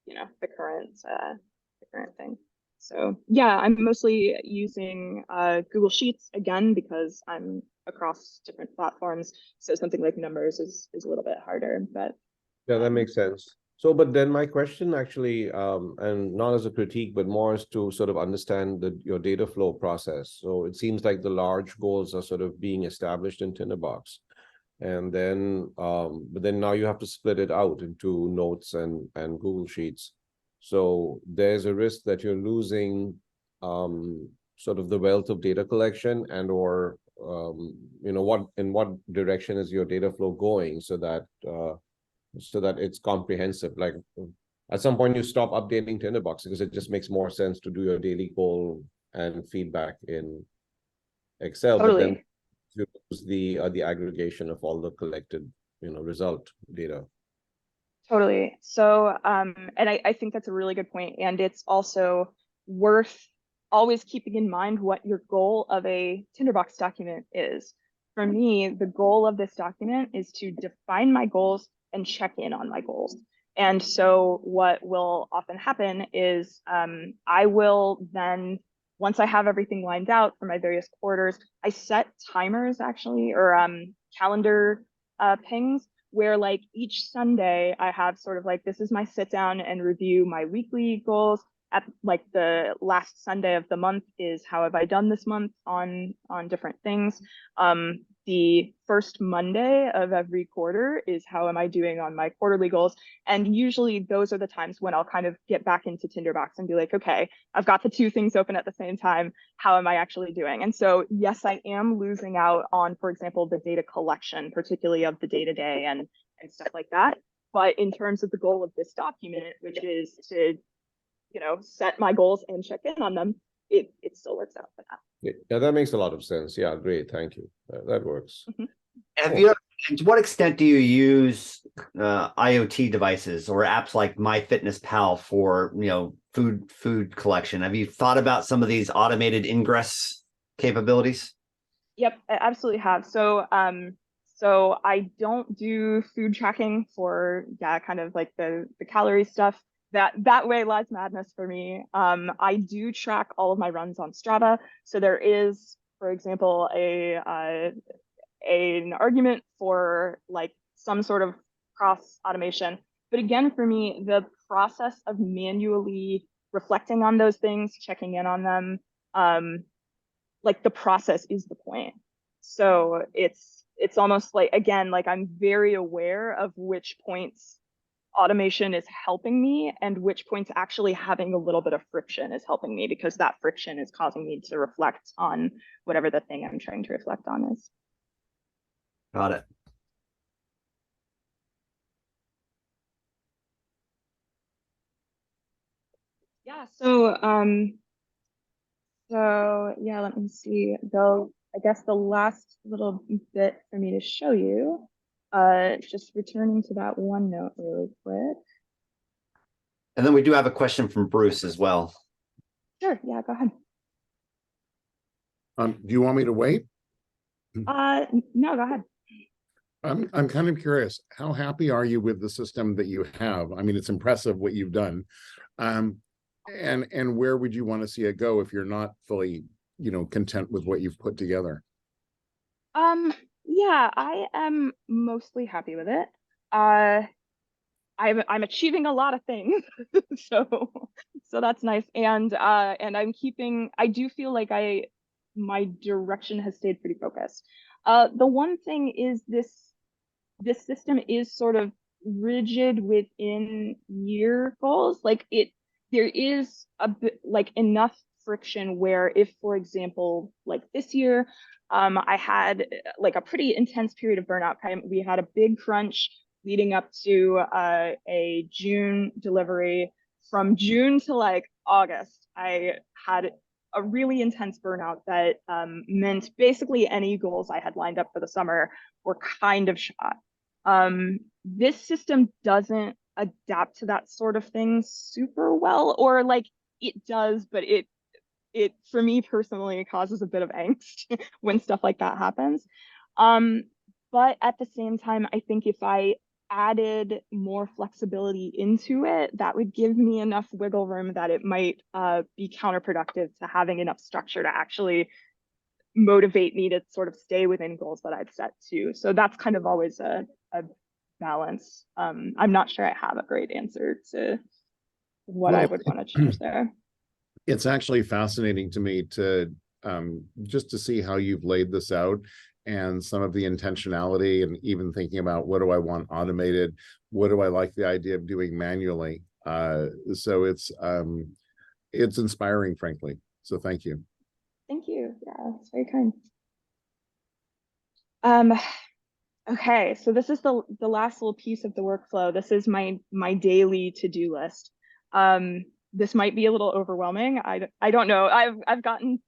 Speaker 3: the current thing. So yeah, I'm mostly using Google Sheets again because I'm across different platforms. So something like numbers is a little bit harder, but
Speaker 4: Yeah, that makes sense. So, but then my question actually, and not as a critique, but more as to sort of understand your data flow process. So it seems like the large goals are sort of being established in Tinderbox. And then, but then now you have to split it out into notes and Google Sheets. So there's a risk that you're losing sort of the wealth of data collection and or in what direction is your data flow going so that it's comprehensive. Like at some point you stop updating Tinderbox because it just makes more sense to do your daily goal and feedback in Excel.
Speaker 3: totally.
Speaker 4: But then you lose the aggregation of all the collected result data.
Speaker 3: Totally. So and I think that's a really good point. And it's also worth always keeping in mind what your goal of a Tinderbox document is. For me, the goal of this document is to define my goals and check in on my goals. And so what will often happen is I will then once I have everything lined out for my various quarters, I set timers actually, or calendar pings, where like each Sunday I have sort of like, this is my sit down and review my weekly goals. At like the last Sunday of the month is how have I done this month on different things. The first Monday of every quarter is how am I doing on my quarterly goals. And usually those are the times when I'll kind of get back into Tinderbox and be like, okay, I've got the two things open at the same time. How am I actually doing? And so, yes, I am losing out on, for example, the data collection, particularly of the day-to-day and stuff like that. But in terms of the goal of this document, which is to, you know, set my goals and check in on them, it still works out for that.
Speaker 4: Yeah, that makes a lot of sense. Yeah, great. Thank you. That works.
Speaker 2: Have you, to what extent do you use IoT devices or apps like MyFitnessPal for, you know, food collection? Have you thought about some of these automated ingress capabilities?
Speaker 3: Yep, I absolutely have. So so I don't do food tracking for, yeah, kind of like the calorie stuff. That way lies madness for me. I do track all of my runs on Strava. So there is, for example, an argument for like some sort of cross automation. But again, for me, the process of manually reflecting on those things, checking in on them, like the process is the point. So it's almost like, again, like I'm very aware of which points automation is helping me and which points actually having a little bit of friction is helping me, because that friction is causing me to reflect on whatever the thing I'm trying to reflect on is.
Speaker 2: Got it.
Speaker 3: Yeah, so yeah, let me see. Though I guess the last little bit for me to show you, just returning to that OneNote really quick.
Speaker 2: And then we do have a question from Bruce as well.
Speaker 3: Sure, yeah, go ahead.
Speaker 7: Do you want me to wait?
Speaker 3: No, go ahead.
Speaker 7: I'm kind of curious. How happy are you with the system that you have? I mean, it's impressive what you've done. And where would you want to see it go if you're not fully, you know, content with what you've put together?
Speaker 3: Yeah, I am mostly happy with it. I'm achieving a lot of things, so that's nice. And I do feel like my direction has stayed pretty focused. The one thing is this system is sort of rigid within year goals. Like there is a bit like enough friction where if, for example, like this year, I had like a pretty intense period of burnout. We had a big crunch leading up to a June delivery. From June to like August, I had a really intense burnout that meant basically any goals I had lined up for the summer were kind of shot. This system doesn't adapt to that sort of thing super well, or like it does, but it for me personally causes a bit of angst when stuff like that happens. But at the same time, I think if I added more flexibility into it, that would give me enough wiggle room that it might be counterproductive to having enough structure to actually motivate me to sort of stay within goals that I've set too. So that's kind of always a balance. I'm not sure I have a great answer to what I would want to change there.
Speaker 7: It's actually fascinating to me to just to see how you've laid this out and some of the intentionality, and even thinking about what do I want automated, what do I like the idea of doing manually. So it's inspiring, frankly. So thank you.
Speaker 3: Thank you. Yeah, it's very kind. Okay, so this is the last little piece of the workflow. This is my daily to-do list. This might be a little overwhelming. I don't know. I've gotten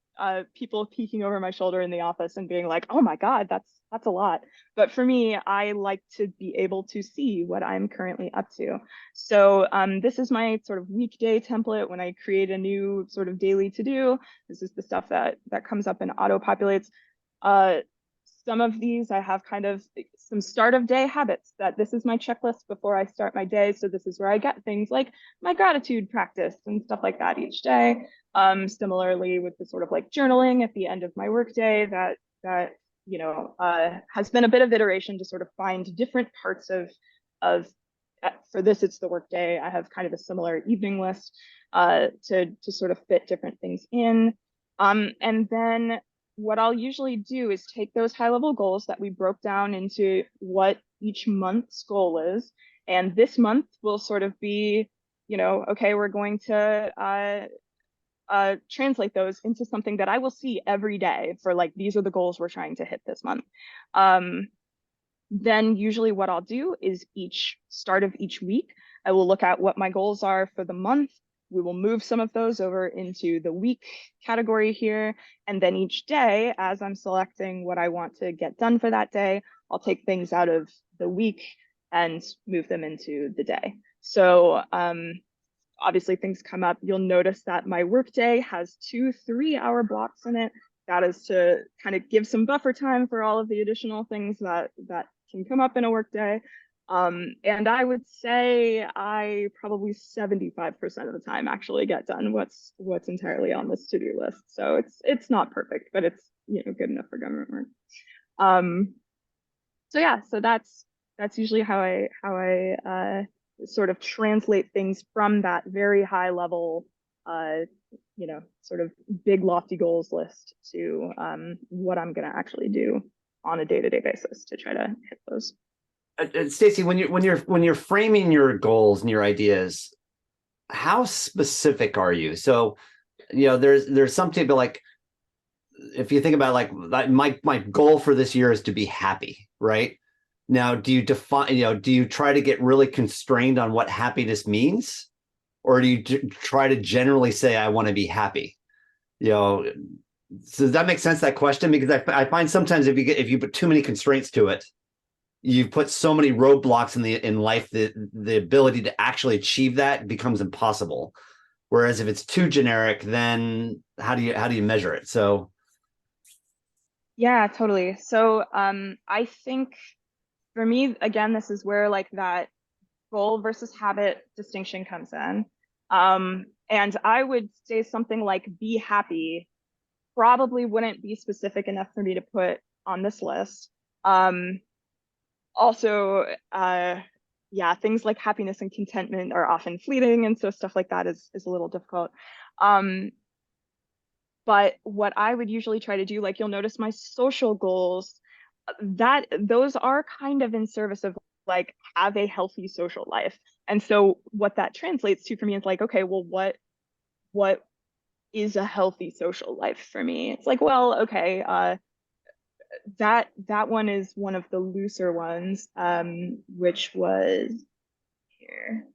Speaker 3: people peeking over my shoulder in the office and being like, "Oh my God, that's a lot." But for me, I like to be able to see what I'm currently up to. So this is my sort of weekday template. When I create a new sort of daily to-do, this is the stuff that comes up and auto populates. some of these I have kind of some start of day habits that this is my checklist before I start my day. So this is where I get things like my gratitude practice and stuff like that each day. Similarly with the sort of like journaling at the end of my workday that has been a bit of iteration to sort of find different parts of for this, it's the workday. I have kind of a similar evening list to sort of fit different things in. And then what I'll usually do is take those high level goals that we broke down into what each month's goal is. And this month will sort of be, okay, we're going to translate those into something that I will see every day for like, these are the goals we're trying to hit this month. Then usually what I'll do is each start of each week, I will look at what my goals are for the month. We will move some of those over into the week category here. And then each day, as I'm selecting what I want to get done for that day, I'll take things out of the week and move them into the day. So obviously things come up. You'll notice that my workday has 2 3-hour blocks in it. That is to kind of give some buffer time for all of the additional things that can come up in a workday. And I would say I probably 75% of the time actually get done what's entirely on this to-do list. So it's not perfect, but it's good enough for government work. So yeah, so that's usually how I sort of translate things from that very high level sort of big lofty goals list to what I'm going to actually do on a day-to-day basis to try to hit those.
Speaker 2: Stacey, when you're framing your goals and your ideas, how specific are you? So, there's some people like, if you think about like my goal for this year is to be happy, right? Now, do you define, do you try to get really constrained on what happiness means? Or do you try to generally say, I want to be happy? So does that make sense, that question? Because I find sometimes if you put too many constraints to it, you put so many roadblocks in life that the ability to actually achieve that becomes impossible. Whereas if it's too generic, then how do you measure it? So
Speaker 3: yeah, totally. So I think for me, again, this is where like that goal versus habit distinction comes in. And I would say something like be happy probably wouldn't be specific enough for me to put on this list. Also, yeah, things like happiness and contentment are often fleeting, and so stuff like that is a little difficult. But what I would usually try to do, like you'll notice my social goals, those are kind of in service of like have a healthy social life. And so what that translates to for me is like, okay, well, what is a healthy social life for me? It's like, well, okay, that one is one of the looser ones, which was here.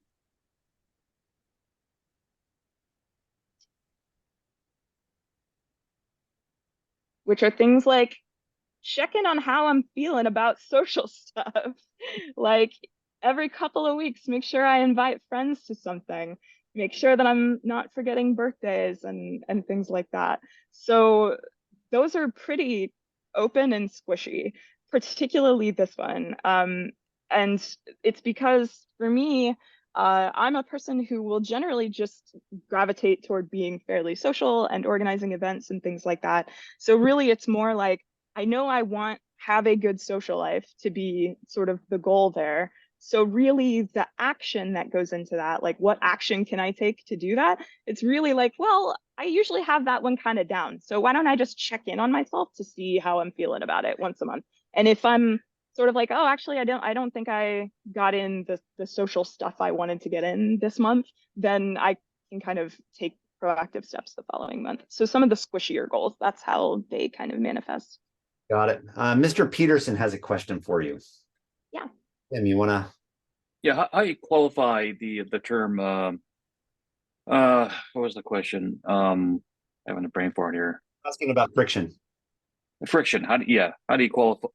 Speaker 3: Which are things like check in on how I'm feeling about social stuff. Like every couple of weeks, make sure I invite friends to something. Make sure that I'm not forgetting birthdays and things like that. So those are pretty open and squishy, particularly this one. And it's because for me, I'm a person who will generally just gravitate toward being fairly social and organizing events and things like that. So really, it's more like, I know I want have a good social life to be sort of the goal there. So really the action that goes into that, like what action can I take to do that? It's really like, well, I usually have that one kind of down. So why don't I just check in on myself to see how I'm feeling about it once a month? And if I'm sort of like, oh, actually, I don't think I got in the social stuff I wanted to get in this month, then I can kind of take proactive steps the following month. So some of the squishier goals, that's how they kind of manifest.
Speaker 2: got it. Mr. Peterson has a question for you.
Speaker 3: Yeah.
Speaker 2: Tim, you want to?
Speaker 8: Yeah, how you qualify the term? What was the question? Having a brain fart here.
Speaker 2: Asking about friction.
Speaker 8: Friction. How do you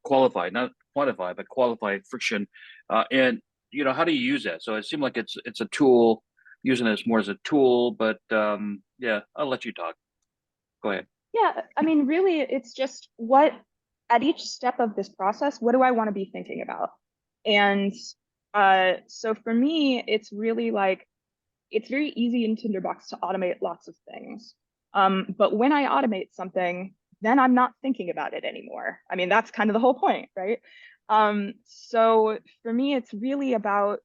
Speaker 8: qualify, not quantify, but qualify friction? And how do you use that? So it seemed like it's a tool, using this more as a tool. But yeah, I'll let you talk. Go ahead.
Speaker 3: Yeah, I mean, really, it's just what at each step of this process, what do I want to be thinking about? And so for me, it's really like, it's very easy in Tinderbox to automate lots of things. But when I automate something, then I'm not thinking about it anymore. I mean, that's kind of the whole point, right? So for me, it's really about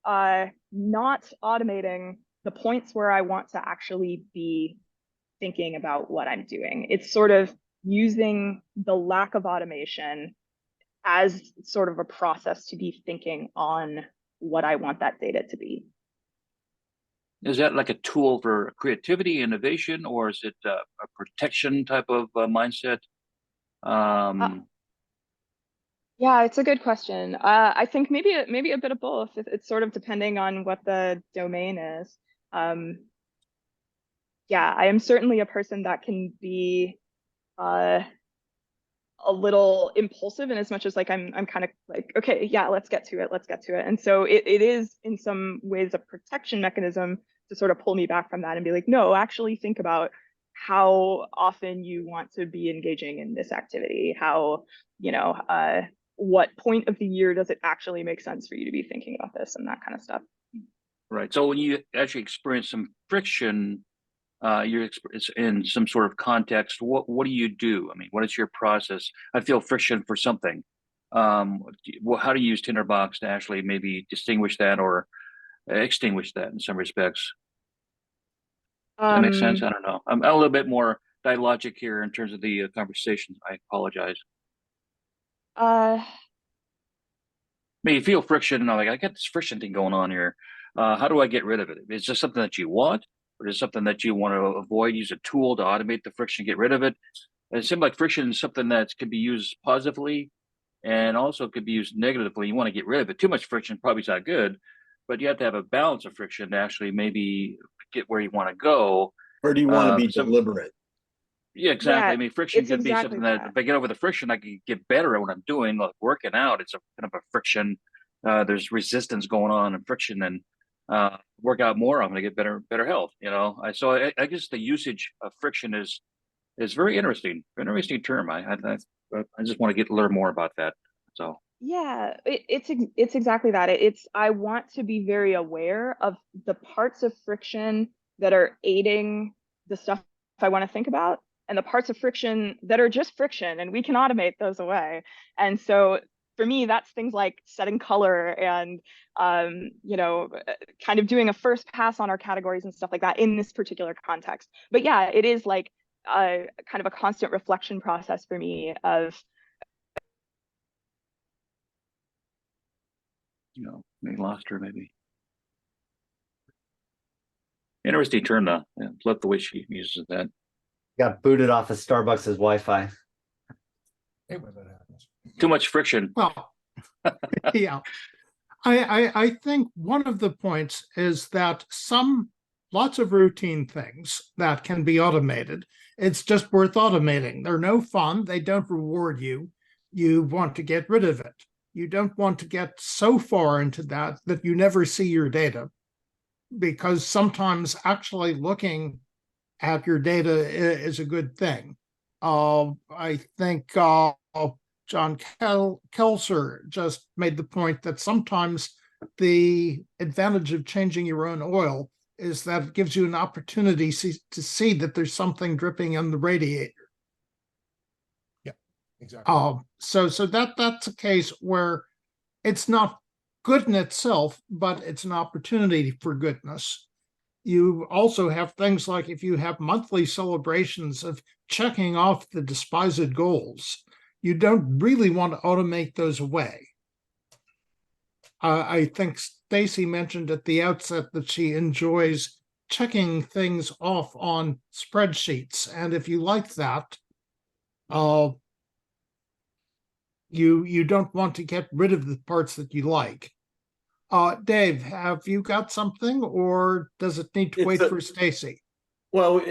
Speaker 3: not automating the points where I want to actually be thinking about what I'm doing. It's sort of using the lack of automation as sort of a process to be thinking on what I want that data to be.
Speaker 8: Is that like a tool for creativity, innovation, or is it a protection type of mindset?
Speaker 3: Yeah, it's a good question. I think maybe a bit of both. It's sort of depending on what the domain is. Yeah, I am certainly a person that can be a little impulsive in as much as like I'm kind of like, okay, yeah, let's get to it. And so it is in some ways a protection mechanism to sort of pull me back from that and be like, no, actually think about how often you want to be engaging in this activity. How, what point of the year does it actually make sense for you to be thinking about this and that kind of stuff.
Speaker 8: Right. So when you actually experience some friction, you're in some sort of context, what do you do? I mean, what is your process? I feel friction for something. How do you use Tinderbox to actually maybe distinguish that or extinguish that in some respects? Does that make sense? I don't know. I'm a little bit more dialogic here in terms of the conversation. I apologize. I mean, you feel friction, and I'm like, I got this friction thing going on here. How do I get rid of it? Is this something that you want, or is it something that you want to avoid? Use a tool to automate the friction, get rid of it. It seems like friction is something that can be used positively, and also could be used negatively. You want to get rid of it. Too much friction probably is not good, but you have to have a balance of friction to actually maybe get where you want to go.
Speaker 5: Or do you want to be deliberate?
Speaker 8: Yeah, exactly.
Speaker 3: Yeah,
Speaker 8: I mean, friction can be
Speaker 3: exactly
Speaker 8: something that if I get over the friction, I can get better at what I'm doing. Like working out, it's a kind of a friction. There's resistance going on and friction, and work out more, I'm going to get better health. So I guess the usage of friction is very interesting. An interesting term. I just want to learn more about that. So
Speaker 3: yeah, it's exactly that. I want to be very aware of the parts of friction that are aiding the stuff I want to think about, and the parts of friction that are just friction, and we can automate those away. And so for me, that's things like setting color and kind of doing a first pass on our categories and stuff like that in this particular context. But yeah, it is like kind of a constant reflection process for me of
Speaker 8: maybe lost her, maybe. Interesting term though. Yeah, love the way she uses that.
Speaker 2: Got booted off of Starbucks' Wi-Fi.
Speaker 8: Too much friction.
Speaker 1: Well, yeah. I think one of the points is that lots of routine things that can be automated, it's just worth automating. They're no fun. They don't reward you. You want to get rid of it. You don't want to get so far into that you never see your data, because sometimes actually looking at your data is a good thing. I think John Kelser just made the point that sometimes the advantage of changing your own oil is that it gives you an opportunity to see that there's something dripping in the radiator.
Speaker 7: Yeah, exactly.
Speaker 1: So that's a case where it's not good in itself, but it's an opportunity for goodness. You also have things like if you have monthly celebrations of checking off the despised goals, you don't really want to automate those away. I think Stacey mentioned at the outset that she enjoys checking things off on spreadsheets. And if you like that, you don't want to get rid of the parts that you like. Dave, have you got something, or does it need to wait for Stacey?
Speaker 5: Well,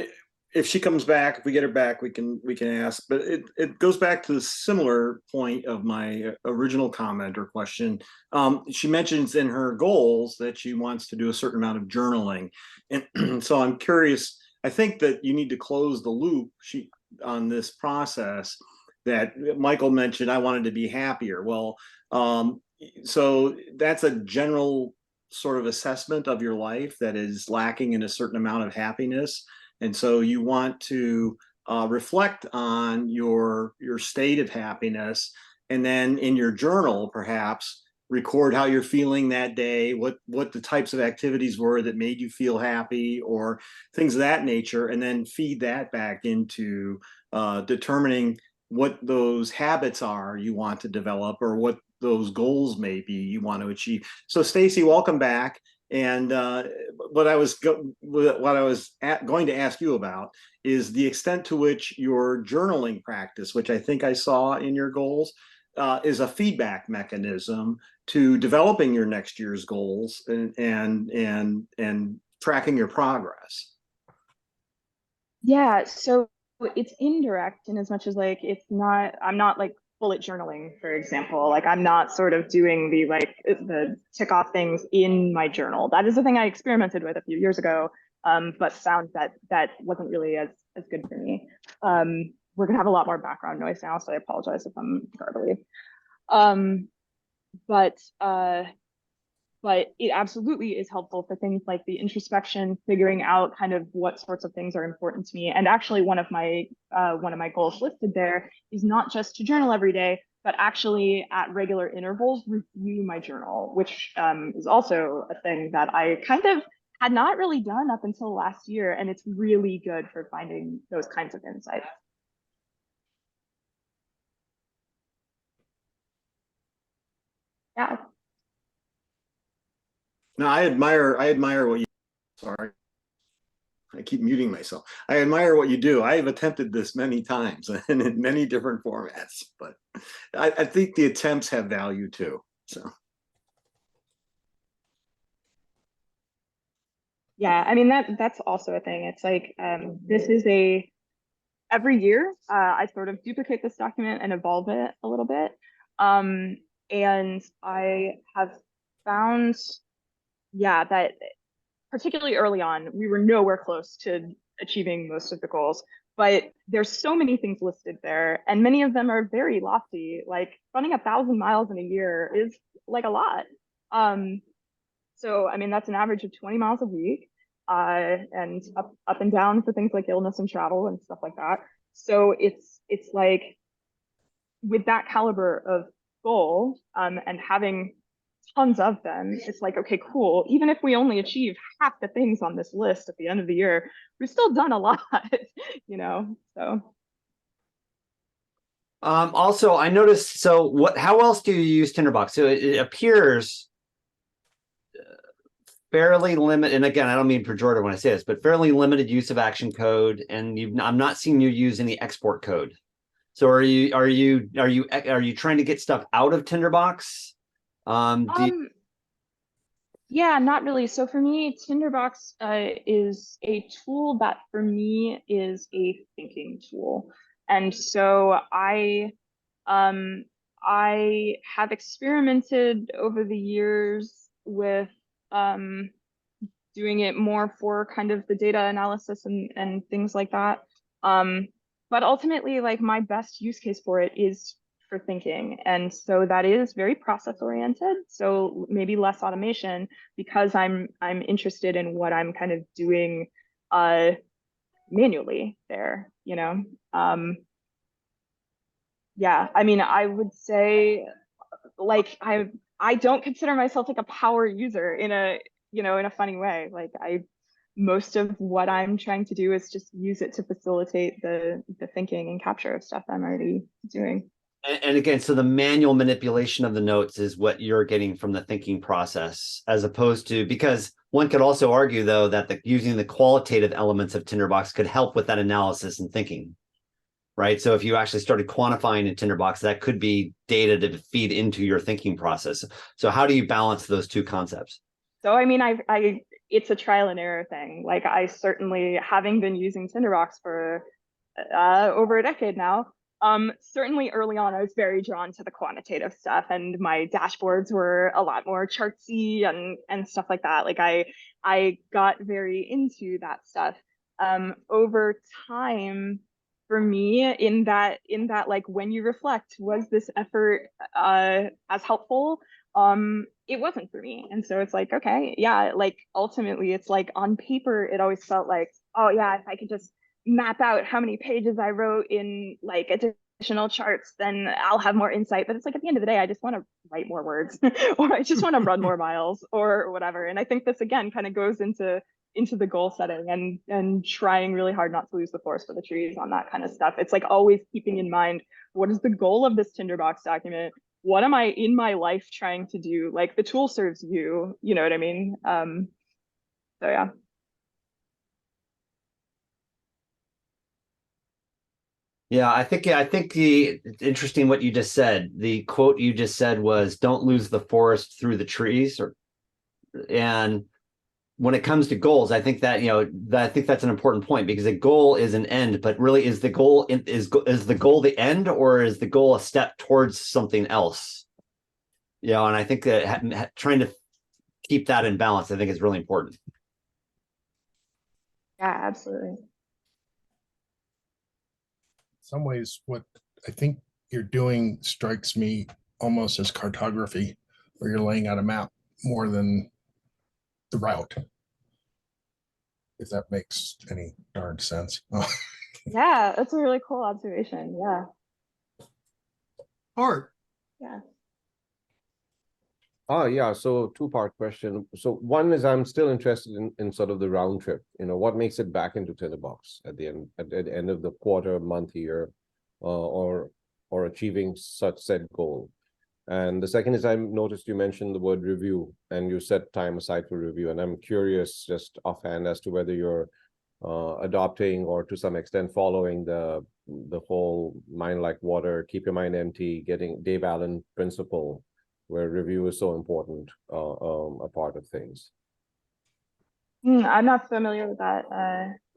Speaker 5: if she comes back, if we get her back, we can ask. But it goes back to the similar point of my original comment or question. She mentions in her goals that she wants to do a certain amount of journaling, and so I'm curious. I think that you need to close the loop on this process. that Michael mentioned, I wanted to be happier. Well, so that's a general sort of assessment of your life that is lacking in a certain amount of happiness. And so you want to reflect on your state of happiness, and then in your journal, perhaps record how you're feeling that day, what the types of activities were that made you feel happy, or things of that nature, and then feed that back into determining what those habits are you want to develop, or what those goals may be you want to achieve. So Stacey, welcome back. And what I was going to ask you about is the extent to which your journaling practice, which I think I saw in your goals, is a feedback mechanism to developing your next year's goals and tracking your progress.
Speaker 3: Yeah, so it's indirect in as much as like I'm not like bullet journaling, for example. Like I'm not sort of doing the tick off things in my journal. That is the thing I experimented with a few years ago, but found that wasn't really as good for me. We're gonna have a lot more background noise now, so I apologize if I'm garbly. But it absolutely is helpful for things like the introspection, figuring out kind of what sorts of things are important to me. And actually one of my goals listed there is not just to journal every day, but actually at regular intervals review my journal, which is also a thing that I kind of had not really done up until last year. And it's really good for finding those kinds of insights. Yeah.
Speaker 5: Now, I admire what you, sorry, I keep muting myself. I admire what you do. I have attempted this many times and in many different formats, but I think the attempts have value too. So.
Speaker 3: Yeah, I mean, that's also a thing. It's like, this is every year, I sort of duplicate this document and evolve it a little bit. And I have found, yeah, that particularly early on, we were nowhere close to achieving most of the goals, but there's so many things listed there, and many of them are very lofty. Like running 1,000 miles in a year is like a lot. So, I mean, that's an average of 20 miles a week, and up and down for things like illness and travel and stuff like that. So it's like with that caliber of goal, and having tons of them, it's like, okay, cool. Even if we only achieve half the things on this list at the end of the year, we've still done a lot, you know, so.
Speaker 2: Also, I noticed, so how else do you use Tinderbox? So it appears fairly limited, and again, I don't mean pejorative when I say this, but fairly limited use of action code, and I'm not seeing you use any export code. So are you trying to get stuff out of Tinderbox?
Speaker 3: Yeah, not really. So for me, Tinderbox is a tool that for me is a thinking tool. And so I have experimented over the years with doing it more for kind of the data analysis and things like that. But ultimately, like my best use case for it is for thinking. And so that is very process oriented. So maybe less automation, because I'm interested in what I'm kind of doing manually there, you know. Yeah, I mean, I would say like I don't consider myself like a power user in a, you know, in a funny way. Like most of what I'm trying to do is just use it to facilitate the thinking and capture of stuff I'm already doing.
Speaker 2: And again, so the manual manipulation of the notes is what you're getting from the thinking process, as opposed to, because one could also argue, though, that using the qualitative elements of Tinderbox could help with that analysis and thinking, right? So if you actually started quantifying in Tinderbox, that could be data to feed into your thinking process. So how do you balance those two concepts?
Speaker 3: So, I mean, it's a trial and error thing. Like I certainly, having been using Tinderbox for over a decade now, certainly early on, I was very drawn to the quantitative stuff, and my dashboards were a lot more chartsy and stuff like that. Like I got very into that stuff. Over time, for me in that like when you reflect, was this effort as helpful? It wasn't for me. And so it's like, okay, yeah, like ultimately it's like on paper, it always felt like, oh yeah, if I could just map out how many pages I wrote in like additional charts, then I'll have more insight. But it's like at the end of the day, I just want to write more words or I just want to run more miles or whatever. And I think this again kind of goes into the goal setting and trying really hard not to lose the forest for the trees on that kind of stuff. It's like always keeping in mind, what is the goal of this Tinderbox document? What am I in my life trying to do? Like the tool serves you, you know what I mean? So yeah.
Speaker 2: Yeah, I think the interesting what you just said. The quote you just said was, "Don't lose the forest through the trees." And when it comes to goals, I think that I think that's an important point, because a goal is an end, but really is the goal is the goal the end, or is the goal a step towards something else? And I think that trying to keep that in balance, I think, is really important.
Speaker 3: Yeah, absolutely.
Speaker 9: Some ways, what I think you're doing strikes me almost as cartography, where you're laying out a map more than the route. If that makes any darn sense.
Speaker 3: Yeah, that's a really cool observation. Yeah.
Speaker 1: Art.
Speaker 3: Yeah.
Speaker 4: Yeah, so two-part question. So one is, I'm still interested in sort of the round trip. What makes it back into Tinderbox at the end of the quarter, month, year, or achieving such said goal. And the second is, I noticed you mentioned the word review, and you set time aside for review. And I'm curious, just offhand, as to whether you're adopting or to some extent following the whole mind like water, keep your mind empty, getting Dave Allen principle, where review is so important, a part of things.
Speaker 3: I'm not familiar with that.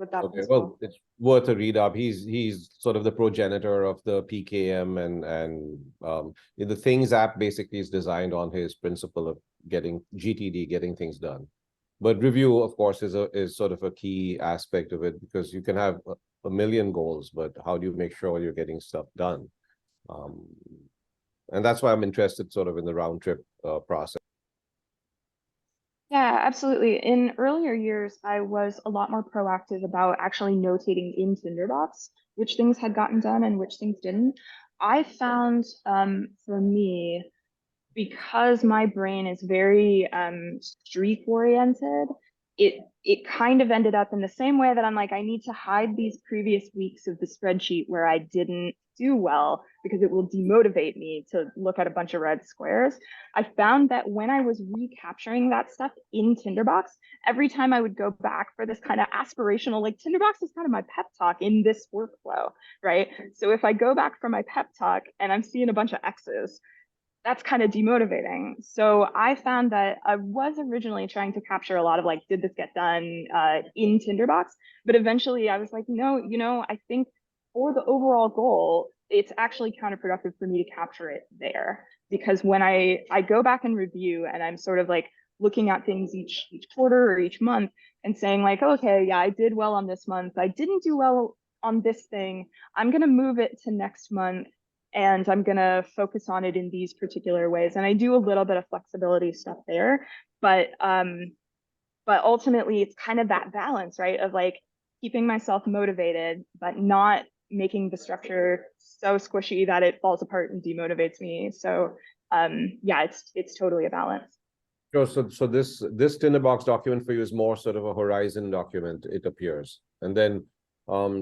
Speaker 4: Okay,
Speaker 3: principle.
Speaker 4: well, it's worth a read up. He's sort of the progenitor of the PKM, and the Things app basically is designed on his principle of getting GTD, getting things done. But review, of course, is sort of a key aspect of it, because you can have a million goals, but how do you make sure you're getting stuff done? And that's why I'm interested sort of in the round trip process.
Speaker 3: Yeah, absolutely. In earlier years, I was a lot more proactive about actually notating in Tinderbox which things had gotten done and which things didn't. I found for me, because my brain is very streak oriented, it kind of ended up in the same way that I'm like, I need to hide these previous weeks of the spreadsheet where I didn't do well, because it will demotivate me to look at a bunch of red squares. I found that when I was recapturing that stuff in Tinderbox, every time I would go back for this kind of aspirational, like Tinderbox is kind of my pep talk in this workflow, right? So if I go back for my pep talk and I'm seeing a bunch of X's, that's kind of demotivating. So I found that I was originally trying to capture a lot of like, did this get done in Tinderbox? But eventually I was like, no, I think for the overall goal, it's actually counterproductive for me to capture it there. Because when I go back and review and I'm sort of like looking at things each quarter or each month and saying like, okay, yeah, I did well on this month. I didn't do well on this thing. I'm going to move it to next month, and I'm going to focus on it in these particular ways. And I do a little bit of flexibility stuff there, but ultimately it's kind of that balance, right? Of like keeping myself motivated, but not making the structure so squishy that it falls apart and demotivates me. So yeah, it's totally a balance.
Speaker 4: Sure. So this Tinderbox document for you is more sort of a horizon document, it appears. And then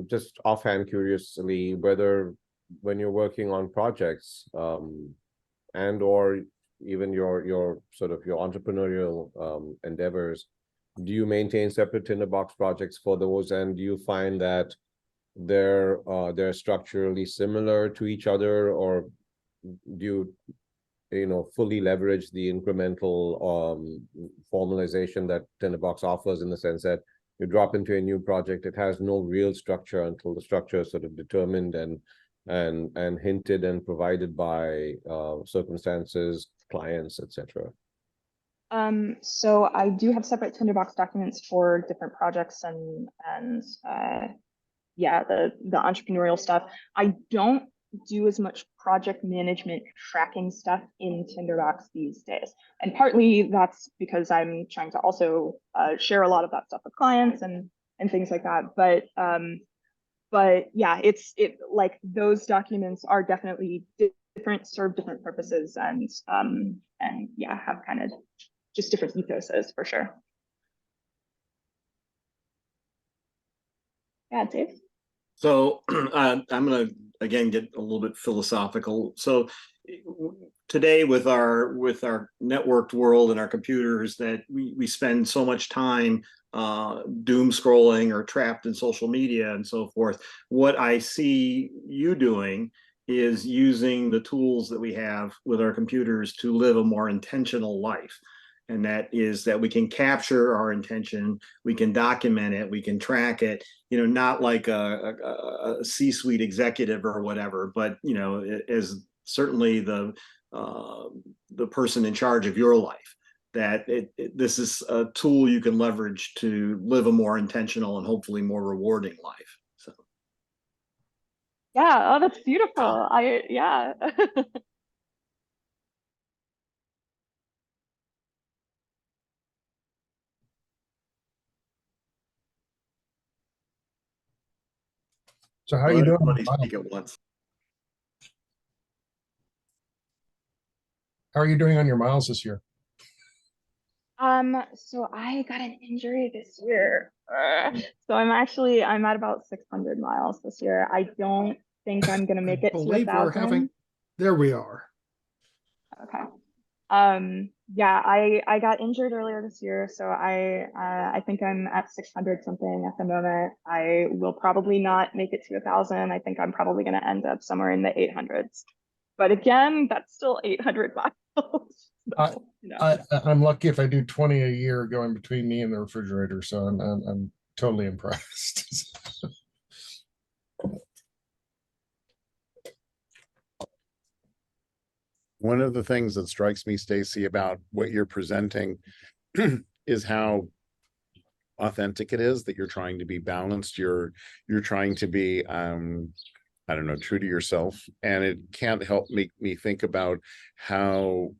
Speaker 4: just offhand, curiously, whether when you're working on projects and or even your sort of your entrepreneurial endeavors, do you maintain separate Tinderbox projects for those? And do you find that they're structurally similar to each other, or do you fully leverage the incremental formalization that Tinderbox offers, in the sense that you drop into a new project, it has no real structure until the structure is sort of determined and hinted and provided by circumstances, clients, etc.
Speaker 3: So I do have separate Tinderbox documents for different projects and yeah, the entrepreneurial stuff. I don't do as much project management tracking stuff in Tinderbox these days. And partly that's because I'm trying to also share a lot of that stuff with clients and things like that. But yeah, it like those documents are definitely different, serve different purposes, and yeah, have kind of just different ethoses for sure. Yeah, Dave.
Speaker 5: So I'm going to again get a little bit philosophical. So today with our networked world and our computers, that we spend so much time doom scrolling or trapped in social media and so forth. What I see you doing is using the tools that we have with our computers to live a more intentional life. And that is that we can capture our intention, we can document it, we can track it, not like a C-suite executive or whatever, but, as certainly the person in charge of your life, that this is a tool you can leverage to live a more intentional and hopefully more rewarding life. So.
Speaker 3: Yeah. Oh, that's beautiful. Yeah.
Speaker 9: So how are you doing?
Speaker 5: Speak at once.
Speaker 9: How are you doing on your miles this year?
Speaker 3: So I got an injury this year. So I'm at about 600 miles this year. I don't think I'm gonna make it to
Speaker 1: Believe we're
Speaker 3: 1,000.
Speaker 1: there we are.
Speaker 3: Okay. Yeah, I got injured earlier this year, so I think I'm at 600 something at the moment. I will probably not make it to 1,000. I think I'm probably gonna end up somewhere in the 800s. But again, that's still 800 miles. So,
Speaker 9: I'm lucky if I do 20 a year going between me and the refrigerator, so I'm totally impressed.
Speaker 7: One of the things that strikes me, Stacy, about what you're presenting is how authentic it is, that you're trying to be balanced. You're trying to be I don't know, true to yourself. And it can't help make me think about how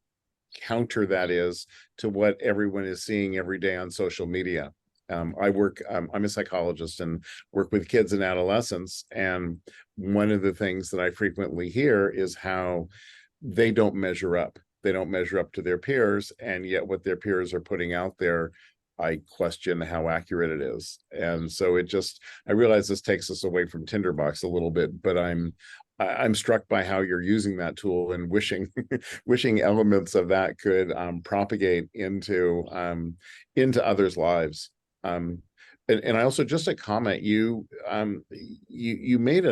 Speaker 7: counter that is to what everyone is seeing every day on social media. I'm a psychologist and work with kids and adolescents. And one of the things that I frequently hear is how they don't measure up. They don't measure up to their peers. And yet what their peers are putting out there, I question how accurate it is. And so I realize this takes us away from Tinderbox a little bit, but I'm struck by how you're using that tool and wishing elements of that could propagate into others' lives. And I also, just a comment, you made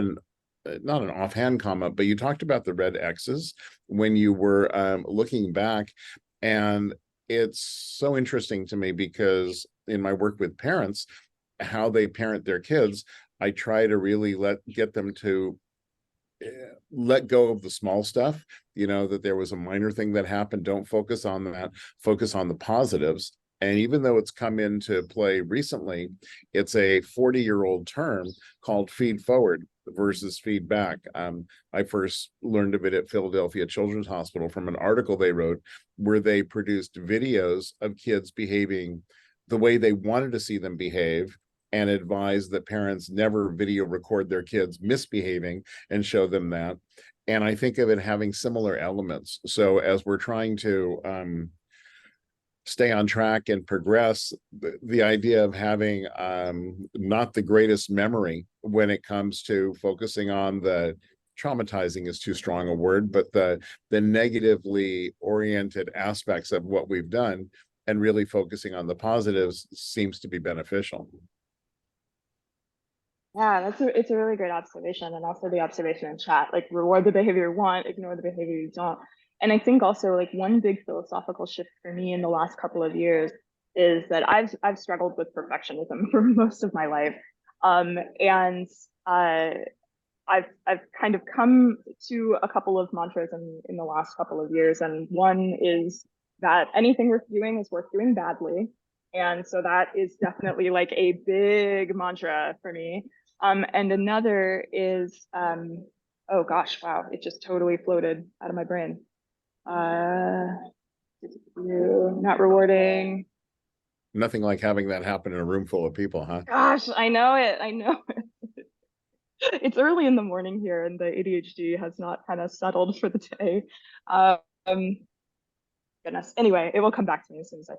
Speaker 7: not an offhand comment, but you talked about the red X's when you were looking back. And it's so interesting to me because in my work with parents, how they parent their kids, I try to really get them to let go of the small stuff, that there was a minor thing that happened. Don't focus on that, focus on the positives. And even though it's come into play recently, it's a 40-year-old term called feed forward versus feedback. I first learned of it at Philadelphia Children's Hospital from an article they wrote where they produced videos of kids behaving the way they wanted to see them behave, and advised that parents never video record their kids misbehaving and show them that. And I think of it having similar elements. So as we're trying to stay on track and progress, the idea of having not the greatest memory when it comes to focusing on the traumatizing is too strong a word, but the negatively oriented aspects of what we've done and really focusing on the positives seems to be beneficial.
Speaker 3: Yeah, it's a really great observation, and also the observation in chat, like reward the behavior you want, ignore the behavior you don't. And I think also like one big philosophical shift for me in the last couple of years is that I've struggled with perfectionism for most of my life, and I've kind of come to a couple of mantras in the last couple of years, and one is that anything worth doing is worth doing badly, and so that is definitely like a big mantra for me. And another is, oh gosh, wow, it just totally floated out of my brain. Not rewarding.
Speaker 7: Nothing like having that happen in a room full of people, huh?
Speaker 3: Gosh, I know it. I know it. It's early in the morning here, and the ADHD has not kind of settled for the day. Goodness. Anyway, it will come back to me as soon as I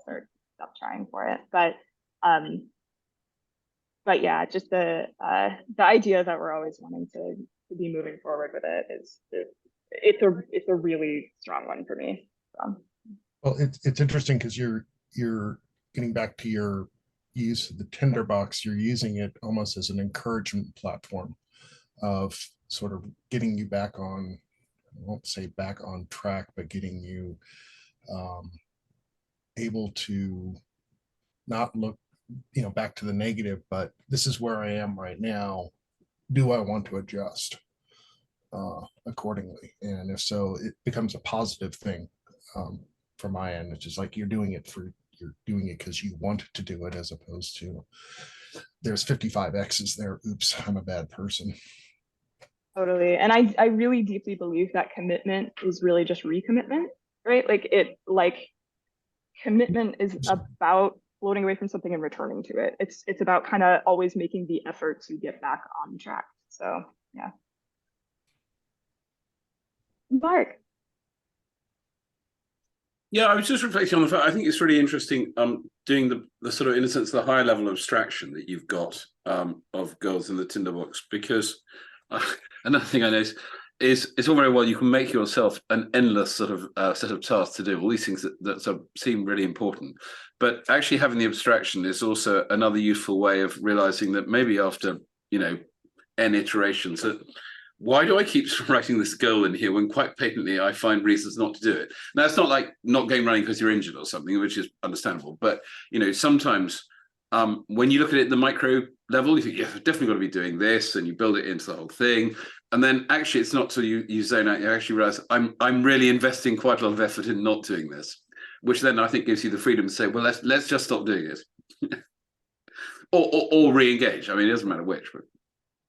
Speaker 3: stop trying for it. But yeah, just the idea that we're always wanting to be moving forward with it is it's a really strong one for me.
Speaker 9: Well, it's interesting because you're getting back to your use of the Tinderbox. You're using it almost as an encouragement platform of sort of getting you back on, I won't say back on track, but getting you able to not look, back to the negative, but this is where I am right now. Do I want to adjust accordingly? And if so, it becomes a positive thing from my end, which is like you're doing it because you want to do it, as opposed to there's 55 X's there. Oops, I'm a bad person.
Speaker 3: Totally. And I really deeply believe that commitment is really just recommitment, right? Like commitment is about floating away from something and returning to it. It's about kind of always making the effort to get back on track. So yeah. Mark.
Speaker 10: Yeah, I was just reflecting on the fact, I think it's really interesting doing the sort of, in a sense, the higher level of abstraction that you've got of goals in the Tinderbox, because another thing I noticed is it's all very well, you can make yourself an endless sort of set of tasks to do, all these things that sort of seem really important. But actually having the abstraction is also another useful way of realizing that maybe after, n iterations, that why do I keep writing this goal in here when quite patently I find reasons not to do it? Now, it's not like not going running because you're injured or something, which is understandable. But, sometimes when you look at it at the micro level, you think, yeah, I've definitely got to be doing this, and you build it into the whole thing. And then actually it's not till you zone out, you actually realize I'm really investing quite a lot of effort in not doing this, which then I think gives you the freedom to say, well, let's just stop doing it. or re-engage. I mean, it doesn't matter which. But...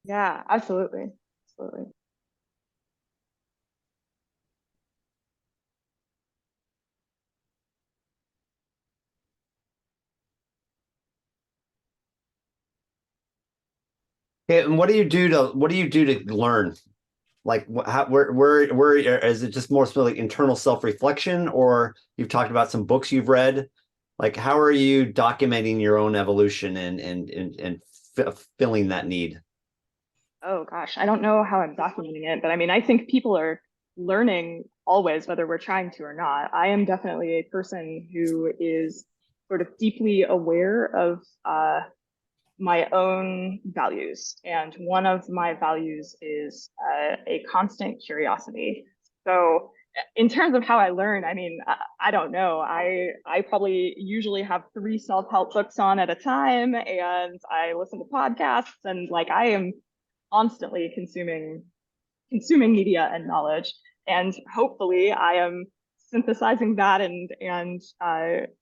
Speaker 3: Yeah, absolutely. Absolutely.
Speaker 2: Okay, and what do you do to learn? Like, where is it just more sort of like internal self-reflection, or you've talked about some books you've read? Like, how are you documenting your own evolution and filling that need?
Speaker 3: Oh gosh, I don't know how I'm documenting it, but I mean, I think people are learning always, whether we're trying to or not. I am definitely a person who is sort of deeply aware of my own values. And one of my values is a constant curiosity. So in terms of how I learn, I mean, I don't know. I probably usually have 3 self-help books on at a time, and I listen to podcasts, and like I am constantly consuming media and knowledge. And hopefully I am synthesizing that and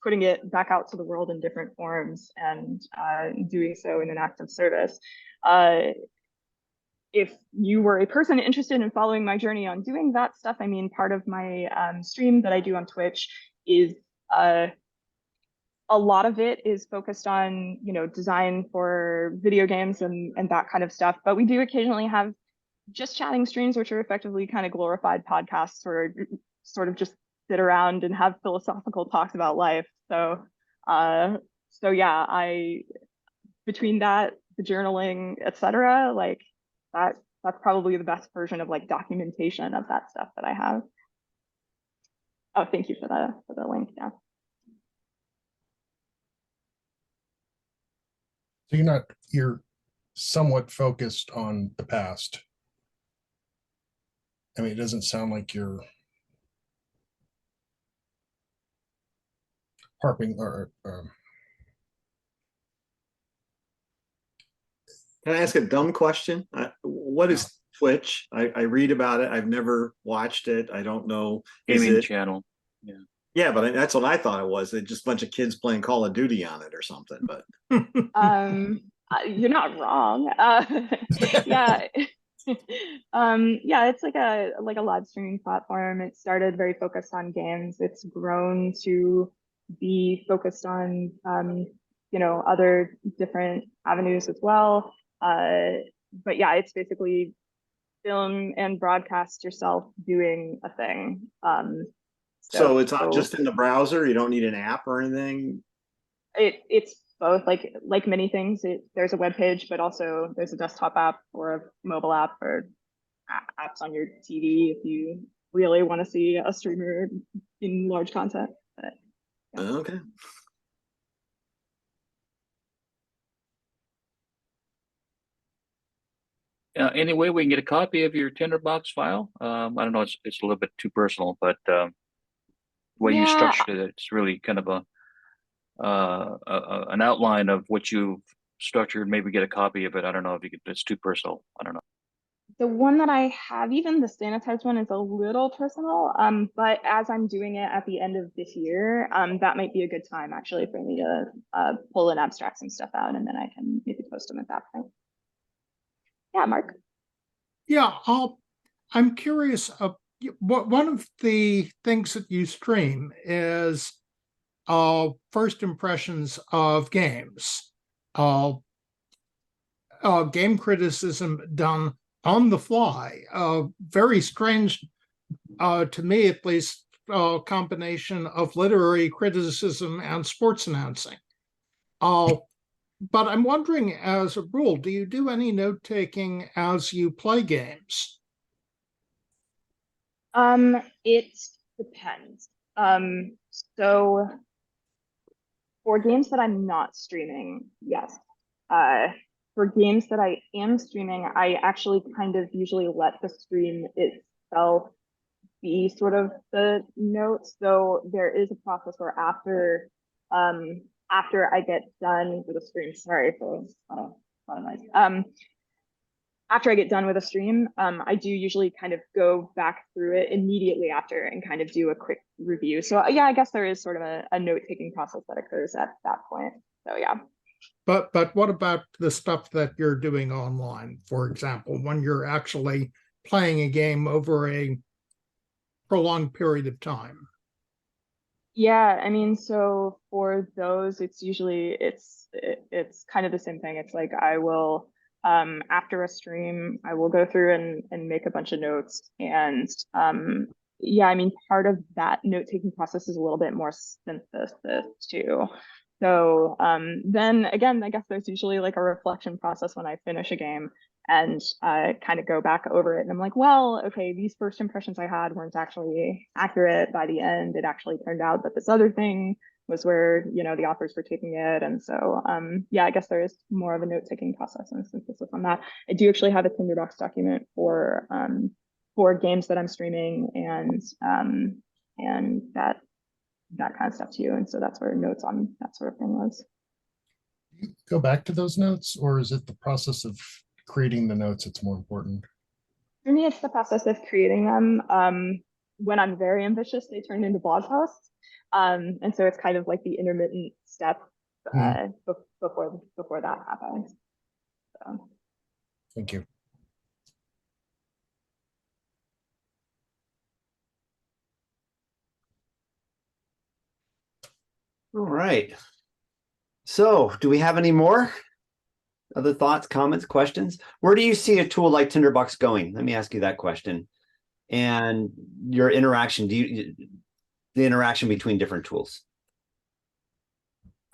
Speaker 3: putting it back out to the world in different forms, and doing so in an act of service. If you were a person interested in following my journey on doing that stuff, I mean, part of my stream that I do on Twitch is a lot of it is focused on, design for video games and that kind of stuff. But we do occasionally have just chatting streams, which are effectively kind of glorified podcasts where sort of just sit around and have philosophical talks about life. So yeah, between that, the journaling, etc., like that's probably the best version of like documentation of that stuff that I have. Oh, thank you for the link. Yeah.
Speaker 9: So you're somewhat focused on the past. I mean, it doesn't sound like you're harping or
Speaker 5: Can I ask a dumb question? What is Twitch? I read about it. I've never watched it. I don't know.
Speaker 8: Gaming channel. Yeah.
Speaker 5: Yeah, but that's what I thought it was. It's just a bunch of kids playing Call of Duty on it or something. But
Speaker 3: You're not wrong. Yeah. Yeah, it's like a live streaming platform. It started very focused on games. It's grown to be focused on other different avenues as well. But yeah, it's basically film and broadcast yourself doing a thing.
Speaker 5: So it's not just in the browser. You don't need an app or anything.
Speaker 3: It's both, like many things. There's a web page, but also there's a desktop app or a mobile app or apps on your TV if you really want to see a streamer in large content. But, yeah.
Speaker 5: Okay.
Speaker 8: Any way we can get a copy of your Tinderbox file? I don't know, it's a little bit too personal, but the way you
Speaker 3: Yeah.
Speaker 8: structured it, it's really kind of an outline of what you've structured. Maybe get a copy of it. I don't know if you could. It's too personal. I don't know.
Speaker 3: The one that I have, even the sanitized one, is a little personal. But as I'm doing it at the end of this year, that might be a good time actually for me to pull and abstract some stuff out, and then I can maybe post them at that point. Yeah, Mark.
Speaker 1: Yeah, I'm curious. One of the things that you stream is first impressions of games, game criticism done on the fly. Very strange, to me at least, combination of literary criticism and sports announcing. But I'm wondering, as a rule, do you do any note taking as you play games?
Speaker 3: It depends. So for games that I'm not streaming, yes. For games that I am streaming, I actually kind of usually let the stream itself be sort of the notes. So there is a process where after I get done with a stream, sorry for a lot of noise. After I get done with a stream, I do usually kind of go back through it immediately after and kind of do a quick review. So yeah, I guess there is sort of a note-taking process that occurs at that point. So yeah.
Speaker 1: But what about the stuff that you're doing online, for example, when you're actually playing a game over a prolonged period of time?
Speaker 3: Yeah, I mean, so for those, it's usually it's kind of the same thing. It's like I will after a stream, I will go through and make a bunch of notes. And yeah, I mean, part of that note-taking process is a little bit more synthesis too. So then again, I guess there's usually like a reflection process when I finish a game and kind of go back over it. And I'm like, well, okay, these first impressions I had weren't actually accurate by the end. It actually turned out that this other thing was where, the authors were taking it. And so, yeah, I guess there is more of a note-taking process and synthesis on that. I do actually have a Tinderbox document for games that I'm streaming and that kind of stuff too. And so that's where notes on that sort of thing was.
Speaker 9: Go back to those notes, or is it the process of creating the notes that's more important?
Speaker 3: For me, it's the process of creating them. When I'm very ambitious, they turn into blog posts. And so it's kind of like the intermittent step before that happens. So.
Speaker 9: Thank you.
Speaker 2: All right. So do we have any more other thoughts, comments, questions? Where do you see a tool like Tinderbox going? Let me ask you that question. And your interaction, the interaction between different tools?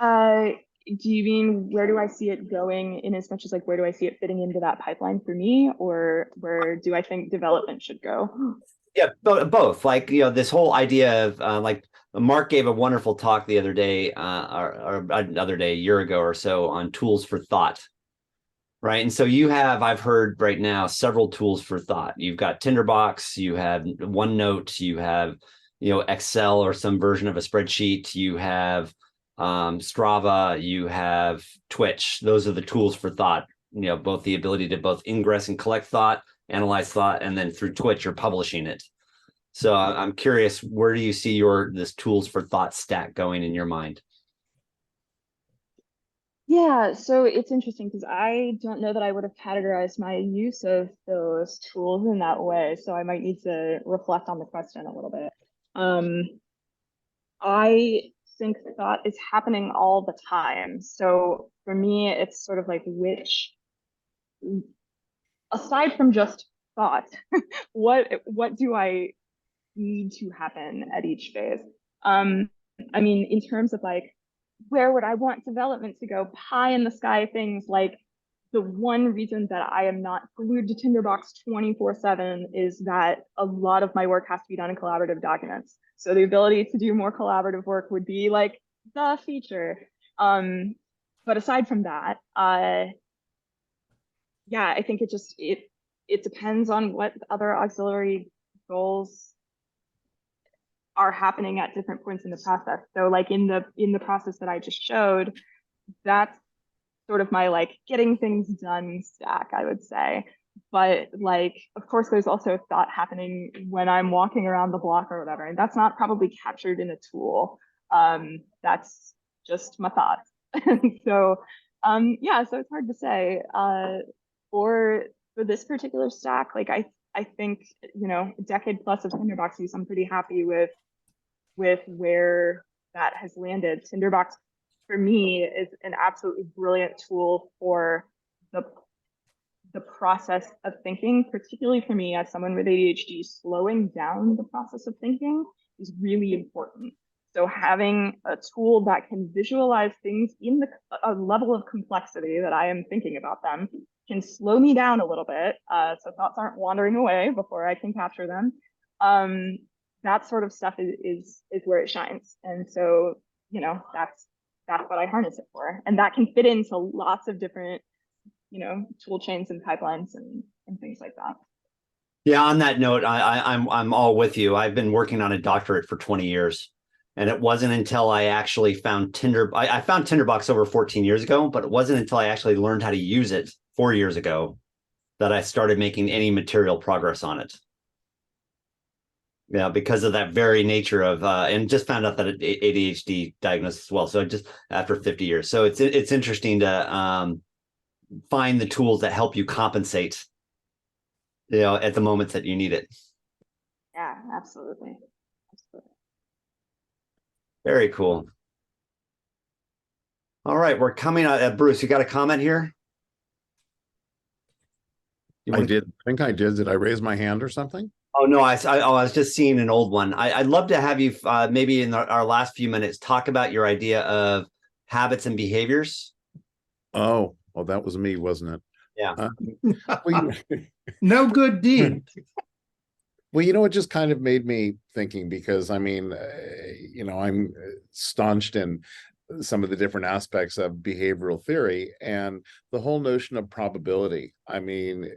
Speaker 3: Do you mean where do I see it going in as much as like where do I see it fitting into that pipeline for me, or where do I think development should go?
Speaker 2: Yeah, both. Like, this whole idea of like Mark gave a wonderful talk the other day, or another day, a year ago or so, on tools for thought. Right. And so I've heard right now several tools for thought. You've got Tinderbox, you have OneNote, you have, Excel or some version of a spreadsheet, you have Strava, you have Twitch. Those are the tools for thought, both the ability to both ingress and collect thought, analyze thought, and then through Twitch, you're publishing it. So I'm curious, where do you see this tools for thought stack going in your mind?
Speaker 3: Yeah, so it's interesting because I don't know that I would have categorized my use of those tools in that way. So I might need to reflect on the question a little bit. I think thought is happening all the time. So for me, it's sort of like aside from just thought, what do I need to happen at each phase? I mean, in terms of like, where would I want development to go? Pie in the sky things like the one reason that I am not glued to Tinderbox 24/7 is that a lot of my work has to be done in collaborative documents. So the ability to do more collaborative work would be like the feature. But aside from that, yeah, I think it depends on what other auxiliary goals are happening at different points in the process. So like in the process that I just showed, that's sort of my like getting things done stack, I would say. But like, of course, there's also thought happening when I'm walking around the block or whatever, and that's not probably captured in a tool. That's just my thoughts. So yeah, so it's hard to say. For this particular stack, like I think, you know, a decade plus of Tinderbox use, I'm pretty happy with where that has landed. Tinderbox for me is an absolutely brilliant tool for the process of thinking, particularly for me as someone with ADHD. Slowing down the process of thinking is really important. So having a tool that can visualize things in a level of complexity that I am thinking about them can slow me down a little bit, so thoughts aren't wandering away before I can capture them. That sort of stuff is where it shines, and so you know that's what I harness it for, and that can fit into lots of different tool chains and pipelines and things like that.
Speaker 2: Yeah, on that note, I'm all with you. I've been working on a doctorate for 20 years. And it wasn't until I actually found I found Tinderbox over 14 years ago, but it wasn't until I actually learned how to use it 4 years ago that I started making any material progress on it. Yeah, because of that very nature of and just found out that ADHD diagnosis as well. So just after 50 years. So it's interesting to find the tools that help you compensate, you know, at the moments that you need it.
Speaker 3: Yeah, absolutely.
Speaker 2: Very cool. All right, we're coming out. Bruce, you got a comment here?
Speaker 7: I did. I think I did. Did I raise my hand or something?
Speaker 2: Oh, no, I was just seeing an old one. I'd love to have you maybe in our last few minutes talk about your idea of habits and behaviors.
Speaker 7: Oh, well, that was me, wasn't it?
Speaker 2: Yeah.
Speaker 1: No good deed.
Speaker 7: Well, you know, it just kind of made me thinking because I mean, you know, I'm staunched in some of the different aspects of behavioral theory and the whole notion of probability. I mean,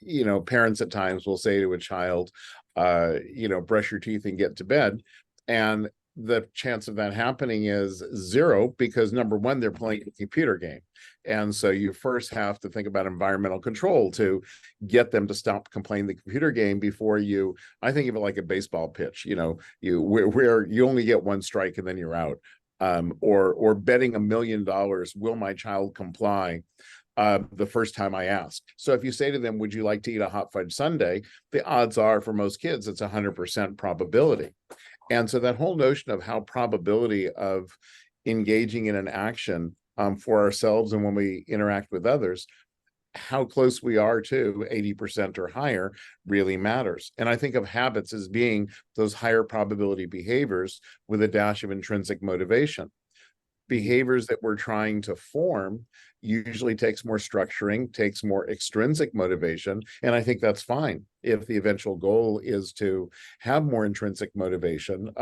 Speaker 7: you know, parents at times will say to a child, you know, brush your teeth and get to bed. And the chance of that happening is 0 because number one, they're playing a computer game. And so you first have to think about environmental control to get them to stop playing the computer game before you, I think of it like a baseball pitch, you know, where you only get one strike and then you're out. Or betting $1 million, will my child comply the first time I ask? So if you say to them, would you like to eat a hot fudge sundae? The odds are for most kids, it's 100% probability. And so that whole notion of how probability of engaging in an action for ourselves and when we interact with others, how close we are to 80% or higher really matters. And I think of habits as being those higher probability behaviors with a dash of intrinsic motivation. Behaviors that we're trying to form usually takes more structuring, takes more extrinsic motivation. And I think that's fine if the eventual goal is to have more intrinsic motivation.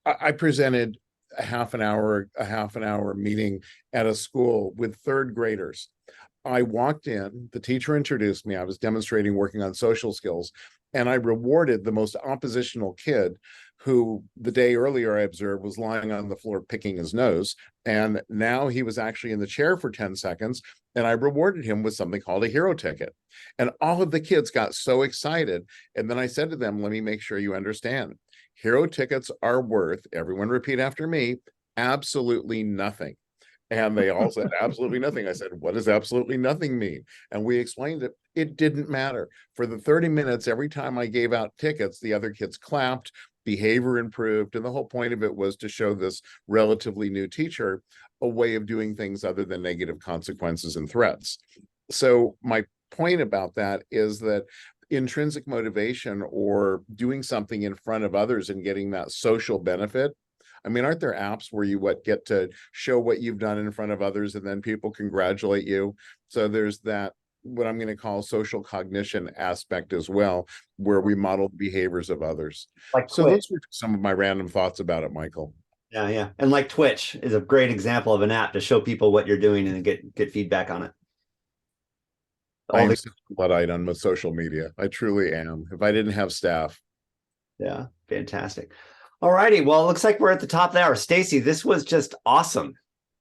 Speaker 7: I presented a half an hour meeting at a school with third graders. I walked in, the teacher introduced me, I was demonstrating working on social skills, and I rewarded the most oppositional kid who the day earlier I observed was lying on the floor picking his nose. And now he was actually in the chair for 10 seconds. And I rewarded him with something called a hero ticket. And all of the kids got so excited. And then I said to them, let me make sure you understand. Hero tickets are worth, everyone repeat after me, absolutely nothing. And they all said absolutely nothing. I said, what does absolutely nothing mean? And we explained it. It didn't matter. For the 30 minutes, every time I gave out tickets, the other kids clapped, behavior improved. And the whole point of it was to show this relatively new teacher a way of doing things other than negative consequences and threats. So my point about that is that intrinsic motivation, or doing something in front of others and getting that social benefit. I mean, aren't there apps where you get to show what you've done in front of others and then people congratulate you? So there's that, what I'm going to call social cognition aspect as well, where we model behaviors of others.
Speaker 2: Like
Speaker 7: So
Speaker 2: Twitch.
Speaker 7: those were some of my random thoughts about it, Michael.
Speaker 2: Yeah, yeah. And like Twitch is a great example of an app to show people what you're doing and get feedback on it.
Speaker 7: I am such a Luddite on social media. I truly am. If I didn't have staff.
Speaker 2: Yeah, fantastic. All righty. Well, it looks like we're at the top of the hour. Stacey, this was just awesome.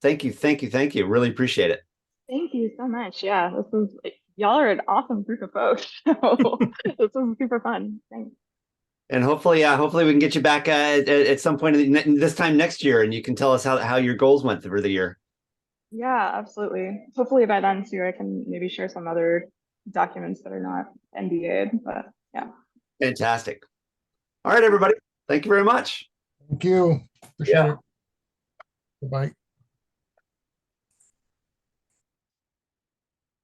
Speaker 2: Thank you, thank you, thank you. Really appreciate it.
Speaker 3: Thank you so much. Yeah, y'all are an awesome group of folks. So this was super fun. Thanks.
Speaker 2: And hopefully we can get you back at some point this time next year, and you can tell us how your goals went for the year.
Speaker 3: Yeah, absolutely. Hopefully by then too, I can maybe share some other documents that are not NDA'd, but yeah.
Speaker 2: Fantastic. All right, everybody. Thank you very much.
Speaker 9: Thank you. Appreciate it. Bye.